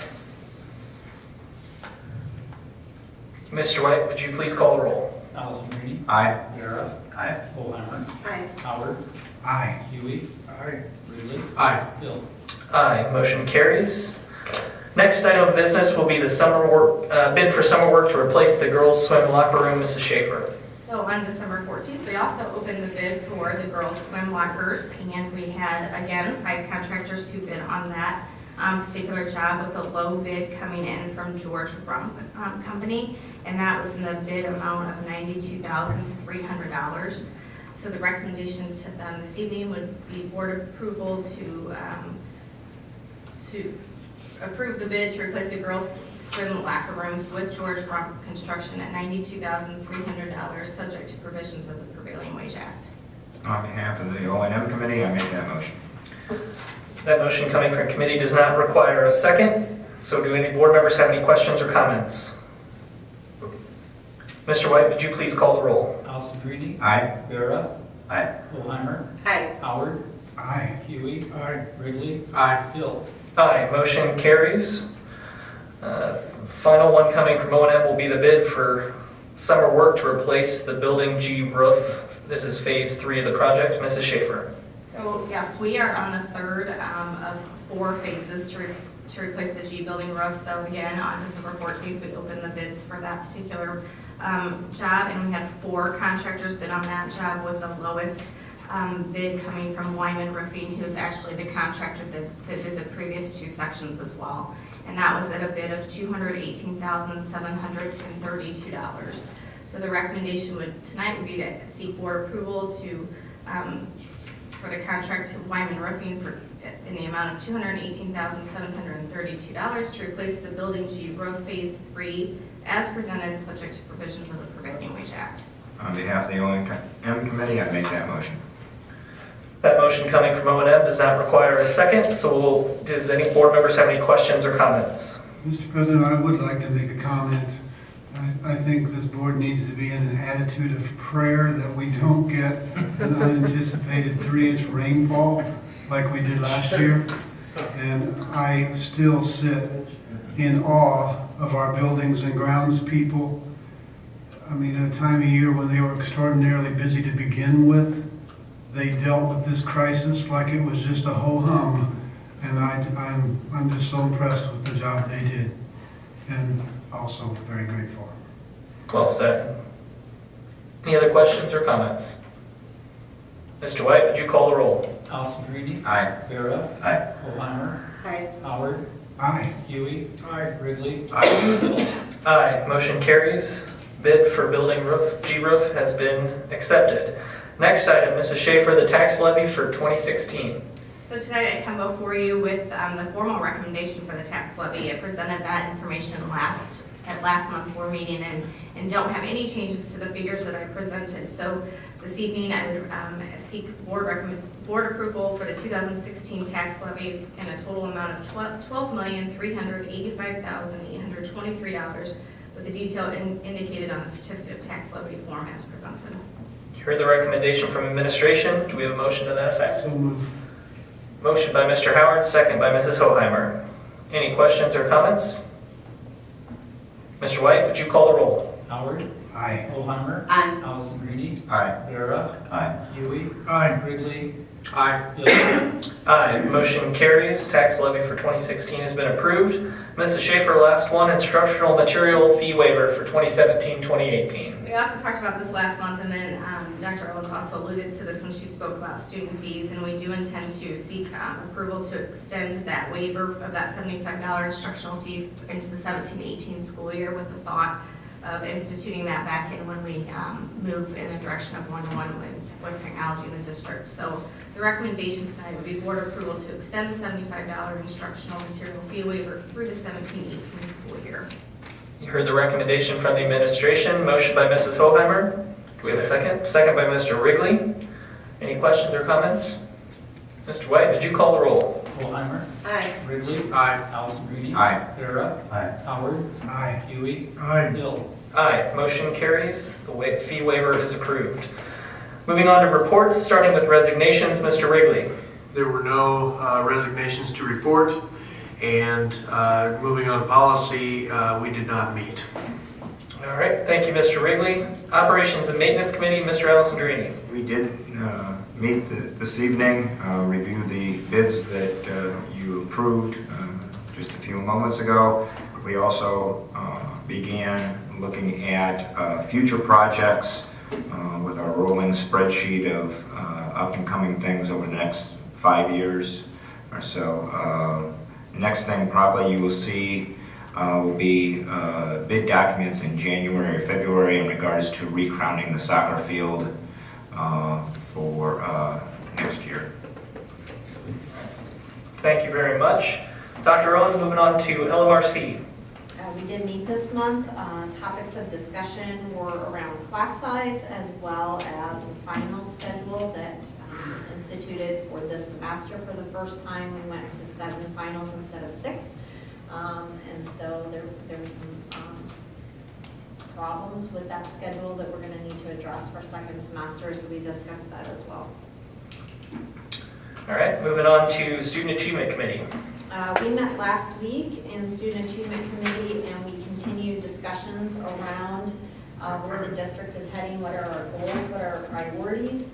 Mr. White, would you please call the roll? Allison Greedy. Aye. Vera. Aye. Hoheimer. Aye. Howard. Aye. Huey. Aye. Wrigley. Aye. Hill. Aye, motion carries. Next item of business will be the summer work, bid for summer work to replace the girls' swim locker room. Mrs. Schaefer. So So on December 14th, we also opened the bid for the girls' swim lockers, and we had, again, 5 contractors who bid on that particular job, with a low bid coming in from George Rump Company, and that was in the bid amount of $92,300. So the recommendation to them this evening would be board approval to approve the bid to replace the girls' swim locker rooms with George Rump Construction at $92,300, subject to provisions of the Prevailing Wage Act. On behalf of the O&M committee, I make that motion. That motion coming from committee does not require a second. So do any board members have any questions or comments? Mr. White, would you please call the roll? Allison Greeny. Aye. Vera. Aye. Holheimer. Aye. Howard. Aye. Huey. Wrigley. Aye. Hill. Aye, motion carries. Final one coming from O&M will be the bid for summer work to replace the Building G roof. This is phase 3 of the project. Mrs. Schaefer. So yes, we are on the third of 4 phases to replace the G building roof. So again, on December 14th, we opened the bids for that particular job, and we had 4 contractors bid on that job, with the lowest bid coming from Wyman Roofing, who's actually the contractor that did the previous 2 sections as well. And that was at a bid of $218,732. So the recommendation tonight would be to seek board approval to for the contract to Wyman Roofing in the amount of $218,732 to replace the Building G roof phase 3 as presented, subject to provisions of the Prevailing Wage Act. On behalf of the O&M committee, I make that motion. That motion coming from O&M does not require a second. So does any board members have any questions or comments? Mr. President, I would like to make a comment. I think this board needs to be in an attitude of prayer that we don't get an unanticipated 3-inch rainfall like we did last year. And I still sit in awe of our buildings and grounds people. I mean, at a time of year when they were extraordinarily busy to begin with, they dealt with this crisis like it was just a ho-hum. And I'm just so impressed with the job they did. And also very grateful. Well said. Any other questions or comments? Mr. White, would you call the roll? Allison Greeny. Aye. Vera. Aye. Holheimer. Aye. Howard. Aye. Huey. Wrigley. Aye. Hill. Aye, motion carries. Bid for building roof, G roof has been accepted. Next item, Mrs. Schaefer, the tax levy for 2016. So tonight I come before you with the formal recommendation for the tax levy. I presented that information at last month's board meeting and don't have any changes to the figures that I presented. So this evening I would seek board approval for the 2016 tax levy in a total amount of $12,385,823 with the detail indicated on the certificate of tax levy form as presented. You heard the recommendation from administration. Do we have a motion to that effect? So moved. Motion by Mr. Howard, second by Mrs. Hoheimer. Any questions or comments? Mr. White, would you call the roll? Howard. Aye. Holheimer. Aye. Allison Greeny. Aye. Vera. Aye. Huey. Aye. Wrigley. Aye. Hill. Aye, motion carries. Tax levy for 2016 has been approved. Mrs. Schaefer, last one, instructional material fee waiver for 2017-2018. We also talked about this last month, and then Dr. Owens also alluded to this when she spoke about student fees, and we do intend to seek approval to extend that waiver of that $75 instructional fee into the 17-18 school year, with the thought of instituting that back in when we move in the direction of one-to-one with technology in the district. So the recommendation tonight would be board approval to extend the $75 instructional material fee waiver through the 17-18 school year. You heard the recommendation from the administration. Motion by Mrs. Hoheimer. Do we have a second? Second by Mr. Wrigley. Any questions or comments? Mr. White, would you call the roll? Holheimer. Aye. Wrigley. Aye. Allison Greeny. Aye. Vera. Aye. Howard. Aye. Huey. Aye. Hill. Aye, motion carries. The fee waiver is approved. Moving on to reports, starting with resignations. Mr. Wrigley. There were no resignations to report, and moving on to policy, we did not meet. All right, thank you, Mr. Wrigley. Operations and Maintenance Committee, Mr. Alessandrini. We did meet this evening, review the bids that you approved just a few moments ago. We also began looking at future projects with our rolling spreadsheet of up and coming things over the next 5 years or so. Next thing probably you will see will be bid documents in January or February in regards to recrowning the soccer field for next year. Thank you very much. Dr. Owens, moving on to LMRC. We did meet this month. Topics of discussion were around class size as well as the final schedule that was instituted for this semester. For the first time, we went to 7 finals instead of 6. And so there were some problems with that schedule that we're going to need to address for second semester, so we discussed that as well. All right, moving on to Student Achievement Committee. We met last week in Student Achievement Committee, and we continued discussions around where the district is heading, what are our goals, what are our priorities.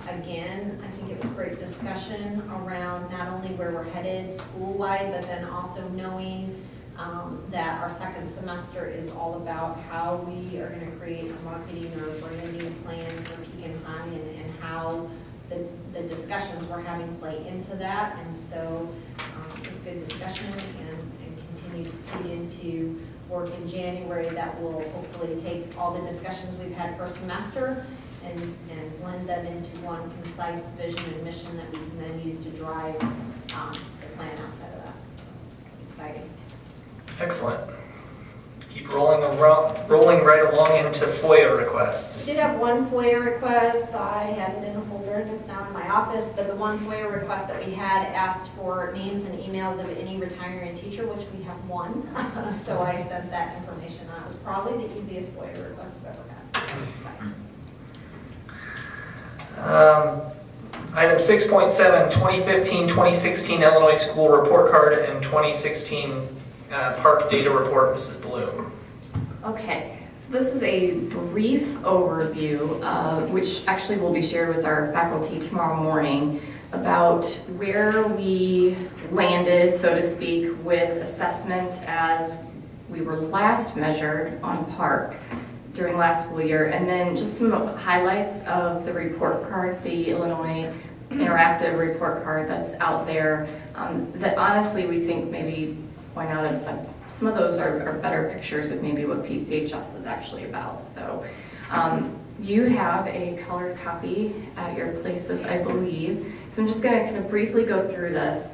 Again, I think it was great discussion around not only where we're headed school-wide, but then also knowing that our second semester is all about how we are going to create a marketing or branding plan for Pekin High and how the discussions we're having play into that. And so it was good discussion and continue to feed into work in January that will hopefully take all the discussions we've had first semester and blend them into one concise vision and mission that we can then use to drive the plan outside of that. So it's exciting. Excellent. Keep rolling right along into FOIA requests. We did have one FOIA request. I had it in a folder and it's now in my office, but the one FOIA request that we had asked for names and emails of any retiring teacher, which we have one. So I sent that information on. It was probably the easiest FOIA request I've ever had. I was excited. Item 6.7, 2015-2016 Illinois School Report Card and 2016 Park Data Report, Mrs. Bloom. Okay, so this is a brief overview, which actually will be shared with our faculty tomorrow morning, about where we landed, so to speak, with assessment as we were last measured on Park during last school year, and then just some highlights of the report card, the Illinois interactive report card that's out there, that honestly we think maybe point out some of those are better pictures of maybe what PCHS is actually about. So you have a colored copy at your places, I believe. So I'm just going to kind of briefly go through this.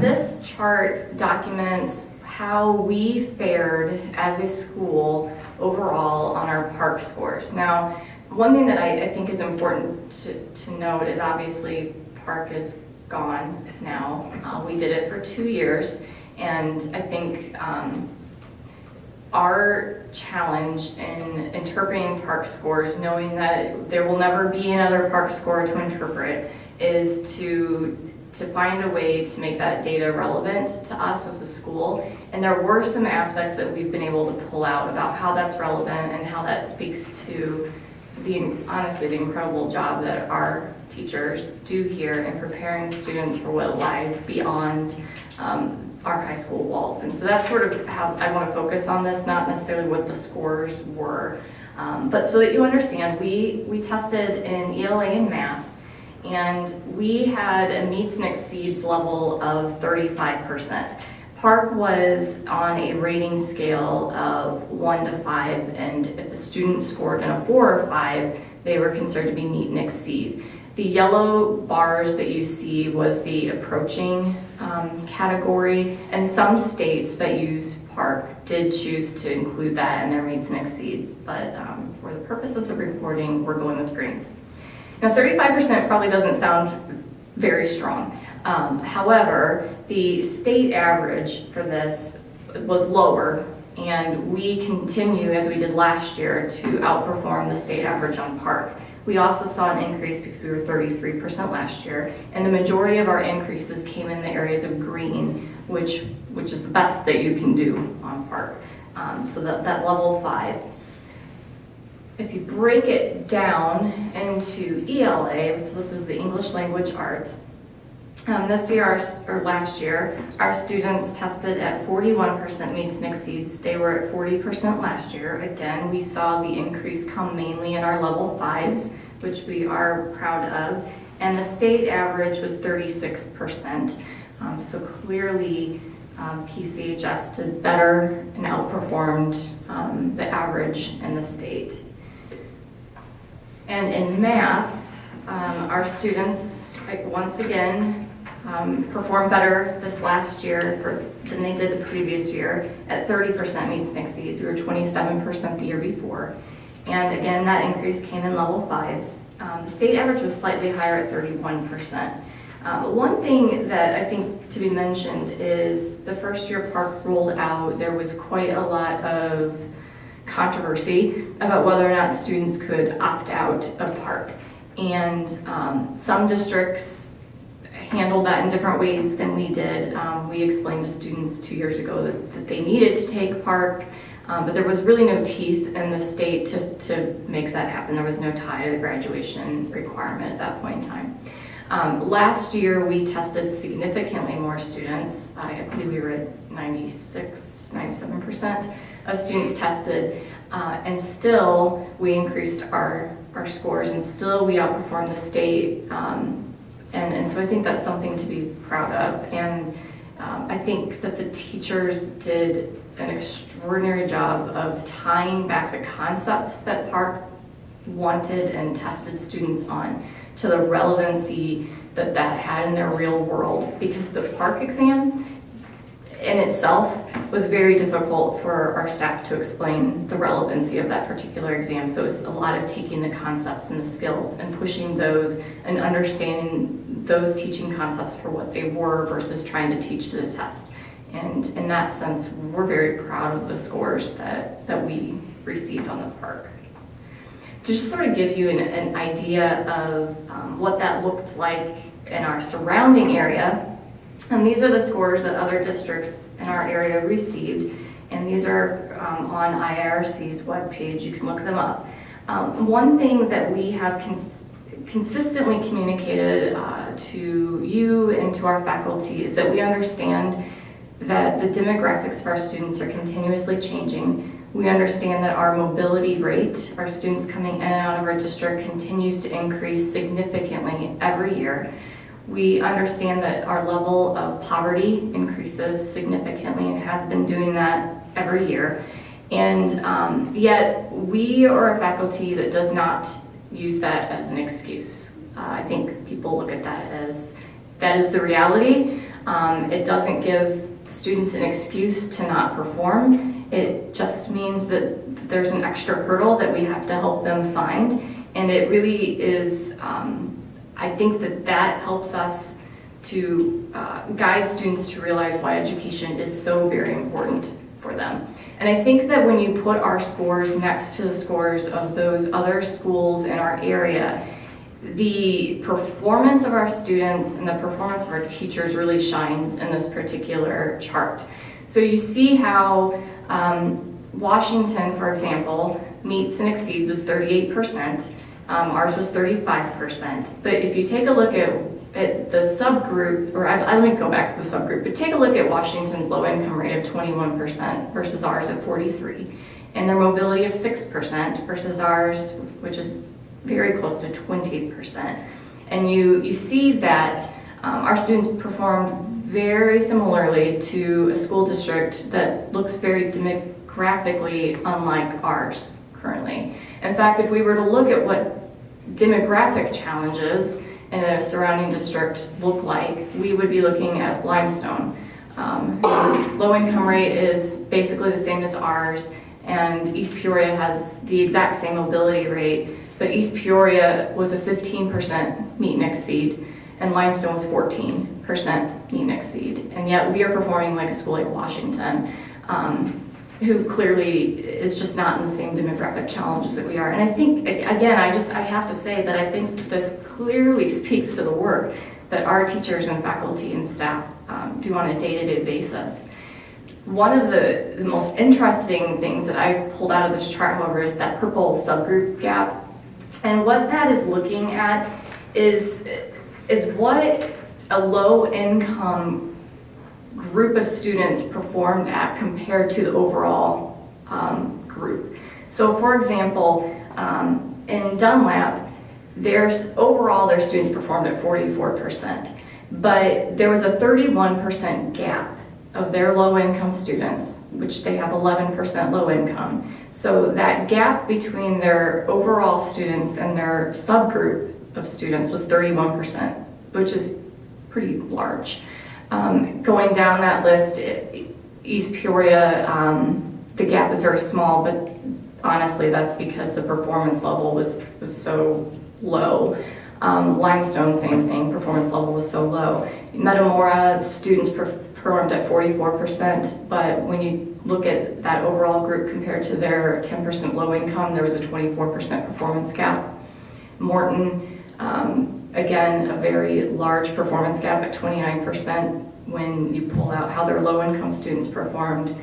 This chart documents how we fared as a school overall on our Park scores. Now, one thing that I think is important to note is obviously Park is gone now. We did it for 2 years. And I think our challenge in interpreting Park scores, knowing that there will never be another Park score to interpret, is to find a way to make that data relevant to us as a school. And there were some aspects that we've been able to pull out about how that's relevant and how that speaks to honestly the incredible job that our teachers do here in preparing students for what lies beyond our high school walls. And so that's sort of how I want to focus on this, not necessarily what the scores were, but so that you understand, we tested in ELA and math, and we had a meets and exceeds level of 35%. Park was on a rating scale of 1 to 5, and if a student scored in a 4 or 5, they were considered to be meet and exceed. The yellow bars that you see was the approaching category, and some states that use Park did choose to include that in their meets and exceeds, but for the purposes of reporting, we're going with greens. Now 35% probably doesn't sound very strong. However, the state average for this was lower, and we continue, as we did last year, to outperform the state average on Park. We also saw an increase because we were 33% last year, and the majority of our increases came in the areas of green, which is the best that you can do on Park. So that level 5. If you break it down into ELA, so this was the English Language Arts, This year, or last year, our students tested at 41% meets and exceeds. They were at 40% last year. Again, we saw the increase come mainly in our level 5s, which we are proud of. And the state average was 36%. So clearly, PCHS did better and outperformed the average in the state. And in math, our students, once again, performed better this last year than they did the previous year at 30% meets and exceeds. We were 27% the year before. And again, that increase came in level 5s. The state average was slightly higher at 31%. One thing that I think to be mentioned is the first year Park rolled out, there was quite a lot of controversy about whether or not students could opt out of Park. And some districts handled that in different ways than we did. We explained to students 2 years ago that they needed to take Park, but there was really no teeth in the state to make that happen. There was no tie to the graduation requirement at that point in time. Last year, we tested significantly more students. I believe we were at 97% of students tested, and still we increased our scores, and still we outperformed the state. And so I think that's something to be proud of. And I think that the teachers did an extraordinary job of tying back the concepts that Park wanted and tested students on to the relevancy that had in their real world. Because the Park exam in itself was very difficult for our staff to explain the relevancy of that particular exam. So it's a lot of taking the concepts and the skills and pushing those and understanding those teaching concepts for what they were versus trying to teach to the test. And in that sense, we're very proud of the scores that we received on the Park. To just sort of give you an idea of what that looked like in our surrounding area, and these are the scores that other districts in our area received, and these are on IIRC's webpage. You can look them up. One thing that we have consistently communicated to you and to our faculty is that we understand that the demographics of our students are continuously changing. We understand that our mobility rate, our students coming in and out of our district, continues to increase significantly every year. We understand that our level of poverty increases significantly and has been doing that every year. And yet we are a faculty that does not use that as an excuse. I think people look at that as that is the reality. It doesn't give students an excuse to not perform. It just means that there's an extra hurdle that we have to help them find. And it really is, I think that helps us to guide students to realize why education is so very important for them. And I think that when you put our scores next to the scores of those other schools in our area, the performance of our students and the performance of our teachers really shines in this particular chart. So you see how Washington, for example, meets and exceeds was 38%. Ours was 35%. But if you take a look at the subgroup, or let me go back to the subgroup, but take a look at Washington's low income rate of 21% versus ours at 43%, and their mobility of 6% versus ours, which is very close to 20%. And you see that our students performed very similarly to a school district that looks very demographically unlike ours currently. In fact, if we were to look at what demographic challenges in a surrounding district look like, we would be looking at Limestone, whose low income rate is basically the same as ours, and East Peoria has the exact same mobility rate, but East Peoria was a 15% meet and exceed, and Limestone was 14% meet and exceed. And yet we are performing like a school like Washington, who clearly is just not in the same demographic challenges that we are. And I think, again, I have to say that I think this clearly speaks to the work that our teachers and faculty and staff do on a day-to-day basis. One of the most interesting things that I pulled out of this chart, however, is that purple subgroup gap. And what that is looking at is what a low-income group of students performed at compared to the overall group. So for example, in Dunlap, overall their students performed at 44%, but there was a 31% gap of their low-income students, which they have 11% low income. So that gap between their overall students and their subgroup of students was 31%, which is pretty large. Going down that list, East Peoria, the gap is very small, but honestly, that's because the performance level was so low. Limestone, same thing, performance level was so low. Metamora, students performed at 44%, but when you look at that overall group compared to their 10% low income, there was a 24% performance gap. Morton, again, a very large performance gap at 29% when you pull out how their low income students performed.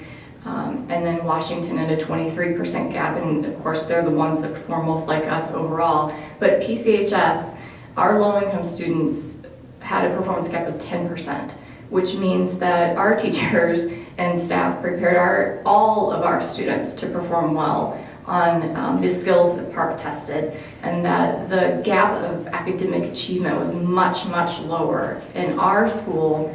And then Washington at a 23% gap, and of course they're the ones that perform most like us overall. But PCHS, our low-income students had a performance gap of 10%, which means that our teachers and staff prepared all of our students to perform well on the skills that PARCC tested, and that the gap of academic achievement was much, much lower in our school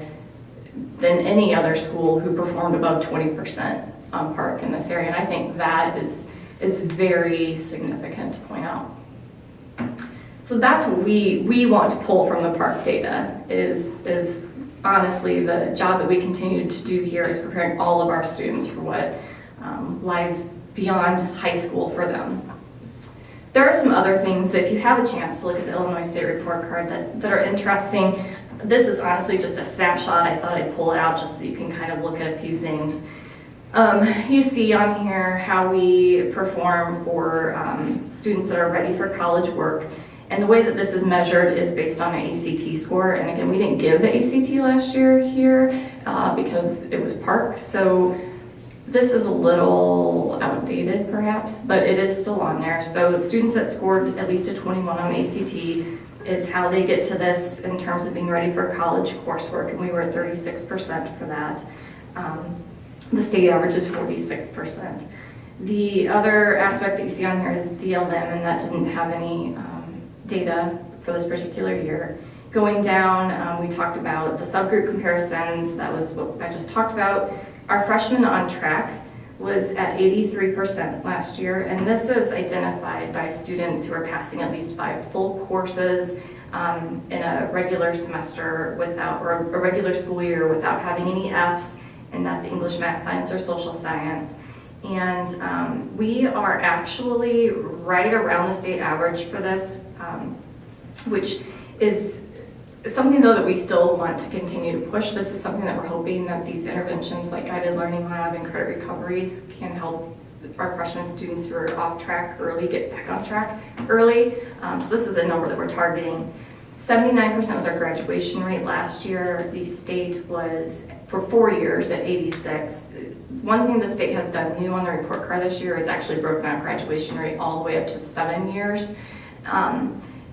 than any other school who performed above 20% on PARCC in this area. And I think that is very significant to point out. So that's what we want to pull from the PARCC data is honestly the job that we continue to do here is preparing all of our students for what lies beyond high school for them. There are some other things that if you have a chance to look at the Illinois State Report Card that are interesting. This is honestly just a snapshot. I thought I'd pull it out just so you can kind of look at a few things. You see on here how we perform for students that are ready for college work. And the way that this is measured is based on an ACT score. And again, we didn't give the ACT last year here because it was PARCC. So this is a little outdated perhaps, but it is still on there. So students that scored at least a 21 on ACT is how they get to this in terms of being ready for college coursework, and we were at 36% for that. The state average is 46%. The other aspect that you see on here is DLM, and that didn't have any data for this particular year. Going down, we talked about the subgroup comparisons. That was what I just talked about. Our freshmen on track was at 83% last year, and this is identified by students who are passing at least 5 full courses in a regular semester or a regular school year without having any Fs, and that's English, Math, Science, or Social Science. And we are actually right around the state average for this, which is something though that we still want to continue to push. This is something that we're hoping that these interventions like Guided Learning Lab and credit recoveries can help our freshman students who are off track early get back on track early. So this is a number that we're targeting. 79% was our graduation rate last year. The state was, for 4 years, at 86. One thing the state has done new on the report card this year is actually broken out graduation rate all the way up to 7 years.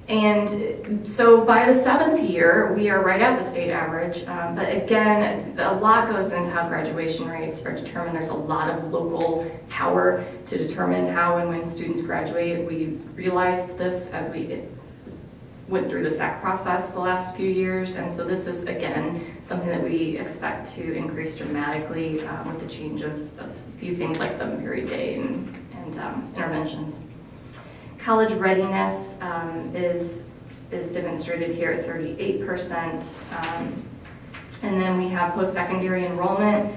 And so by the 7th year, we are right at the state average. But again, a lot goes into how graduation rates are determined. There's a lot of local power to determine how and when students graduate. We realized this as we went through the SAC process the last few years. And so this is, again, something that we expect to increase dramatically with the change of a few things like 7-period day and interventions. College readiness is demonstrated here at 38%. And then we have post-secondary enrollment,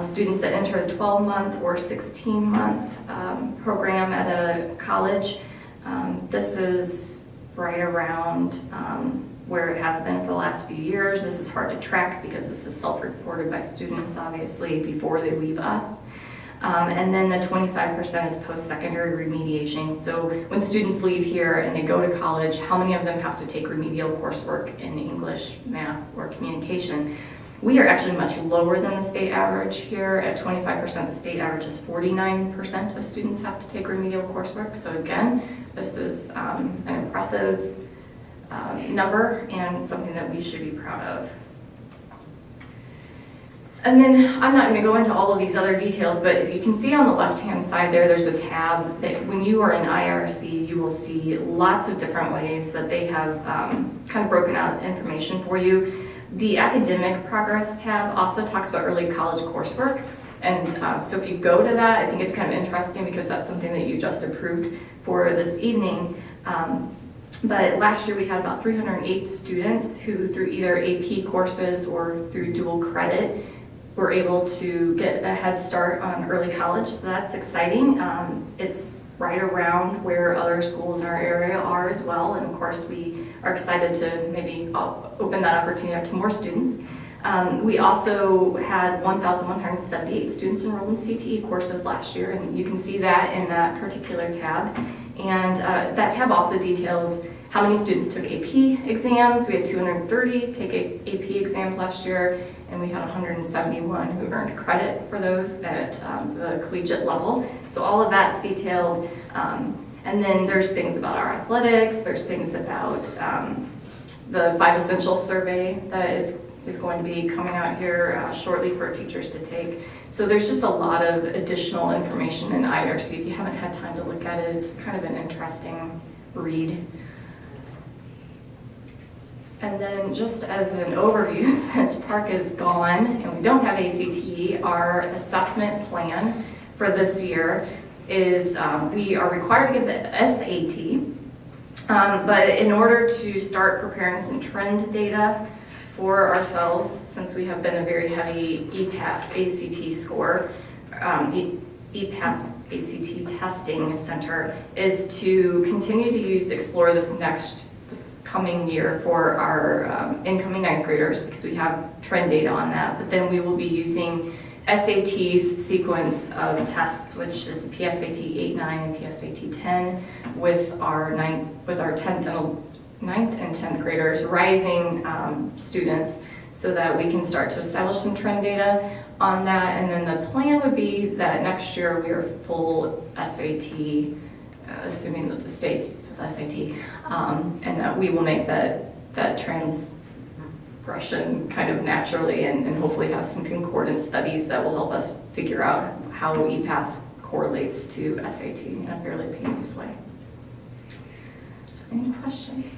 students that enter the 12-month or 16-month program at a college. This is right around where it has been for the last few years. This is hard to track because this is self-reported by students, obviously, before they leave us. And then the 25% is post-secondary remediation. So when students leave here and they go to college, how many of them have to take remedial coursework in English, math, or communication? We are actually much lower than the state average here at 25%. The state average is 49% of students have to take remedial coursework. So again, this is an impressive number and something that we should be proud of. And then, I'm not going to go into all of these other details, but you can see on the left-hand side there's a tab that when you are in IRC, you will see lots of different ways that they have kind of broken out information for you. The academic progress tab also talks about early college coursework. And so if you go to that, I think it's kind of interesting because that's something that you just approved for this evening. But last year we had about 308 students who through either AP courses or through dual credit were able to get a head start on early college, so that's exciting. It's right around where other schools in our area are as well, and of course we are excited to maybe open that opportunity up to more students. We also had 1,178 students enrolled in CTE courses last year, and you can see that in that particular tab. And that tab also details how many students took AP exams. We had 230 take AP exams last year, and we had 171 who earned credit for those at the collegiate level. So all of that's detailed. And then there's things about our athletics, there's things about the 5 Essentials survey that is going to be coming out here shortly for teachers to take. So there's just a lot of additional information in IRC. If you haven't had time to look at it, it's kind of an interesting read. And then just as an overview, since Park is gone and we don't have ACT, our assessment plan for this year is we are required to give the SAT, but in order to start preparing some trend data for ourselves, since we have been a very heavy EPAS ACT score, EPAS ACT testing center, is to continue to explore this coming year for our incoming 9th graders, because we have trend data on that. But then we will be using SAT's sequence of tests, which is the PSAT 8, 9, and PSAT 10, with our 9th and 10th graders, rising students, so that we can start to establish some trend data on that. And then the plan would be that next year we are full SAT, assuming that the state stays with SAT, and that we will make that transgression kind of naturally, and hopefully have some concordant studies that will help us figure out how EPAS correlates to SAT in a fairly painless way. So any questions?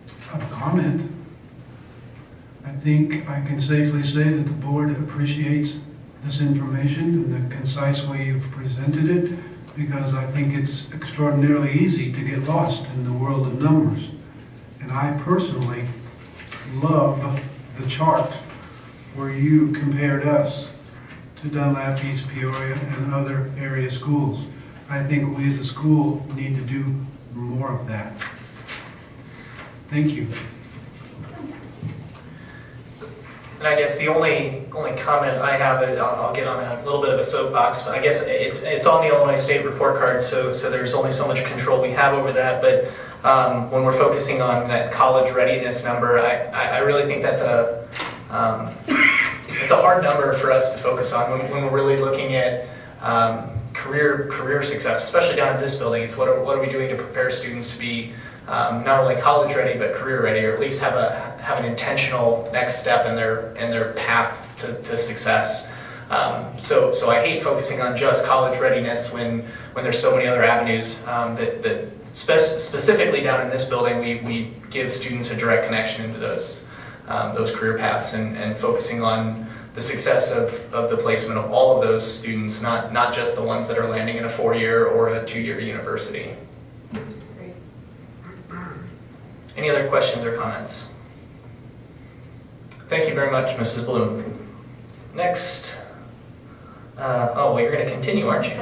I have a comment. I think I can safely say that the board appreciates this information and the concise way you've presented it, because I think it's extraordinarily easy to get lost in the world of numbers. And I personally love the chart where you compared us to Dunlap, East Peoria, and other area schools. I think we as a school need to do more of that. Thank you. And I guess the only comment I have, I'll get on a little bit of a soapbox, but I guess it's on the Illinois State report card, so there's only so much control we have over that. But when we're focusing on that college readiness number, I really think that's it's a hard number for us to focus on when we're really looking at career success, especially down at this building. It's what are we doing to prepare students to be not only college ready but career ready, or at least have an intentional next step in their path to success. So I hate focusing on just college readiness when there's so many other avenues that specifically down in this building we give students a direct connection into those career paths, and focusing on the success of the placement of all of those students, not just the ones that are landing in a 4-year or a 2-year university. Great. Any other questions or comments? Thank you very much, Mrs. Bloom. Next. Well, you're going to continue, aren't you?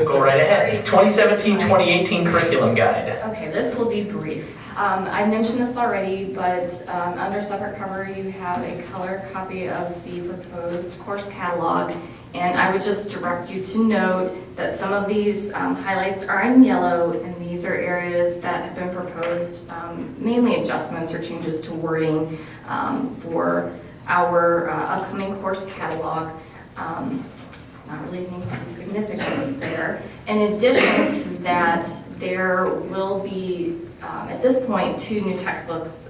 Go right ahead. 2017-2018 curriculum guide. Okay, this will be brief. I mentioned this already, but under separate cover you have a color copy of the proposed course catalog, and I would just direct you to note that some of these highlights are in yellow, and these are areas that have been proposed, mainly adjustments or changes to wording for our upcoming course catalog. Not really anything too significant there. In addition to that, there will be at this point, 2 new textbooks,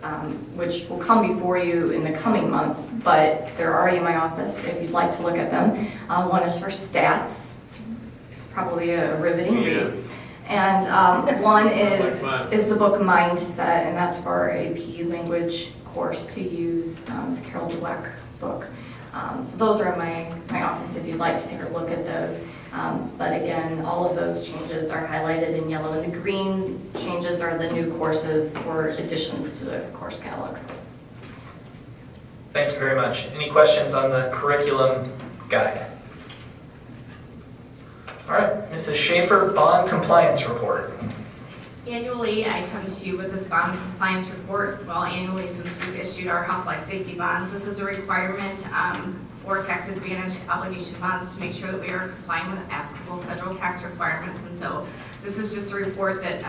which will come before you in the coming months, but they're already in my office if you'd like to look at them. One is for stats. It's probably a riveting read. And one is the book Mindset, and that's for our AP language course to use. It's a Carol Dweck book. So those are in my office if you'd like to take a look at those. But again, all of those changes are highlighted in yellow, and the green changes are the new courses or additions to the course catalog. Thank you very much. Any questions on the curriculum guide? All right, Mrs. Schaefer, bond compliance report. Annually, I come to you with this bond compliance report. Well, annually since we've issued our health life safety bonds. This is a requirement for tax advantage obligation bonds to make sure that we are complying with applicable federal tax requirements. And so this is just a report that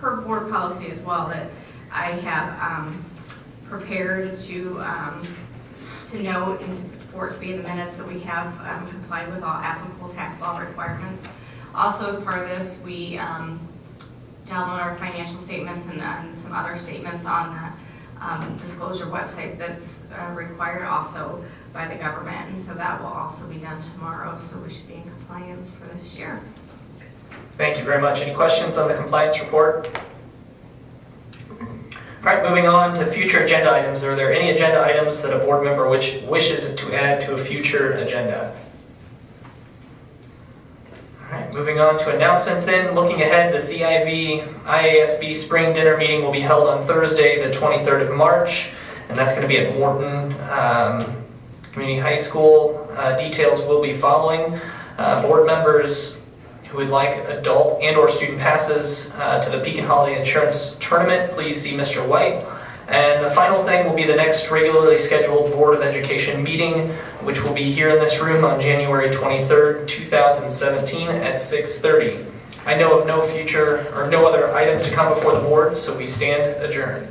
per board policy as well that I have prepared to note and for it to be in the minutes that we have complied with all applicable tax law requirements. Also, as part of this, we download our financial statements and some other statements on the disclosure website that's required also by the government, and so that will also be done tomorrow, so we should be in compliance for this year. Thank you very much. Any questions on the compliance report? All right, moving on to future agenda items. Are there any agenda items that a board member wishes to add to a future agenda? All right, moving on to announcements then. Looking ahead, the CIV IASB spring dinner meeting will be held on Thursday, the 23rd of March, and that's going to be at Morton Community High School. Details will be following. Board members who would like adult and or student passes to the Pekin Holiday Insurance Tournament, please see Mr. White. And the final thing will be the next regularly scheduled Board of Education meeting, which will be here in this room on January 23rd, 2017 at 6:30. I know of no other items to come before the board, so we stand adjourned.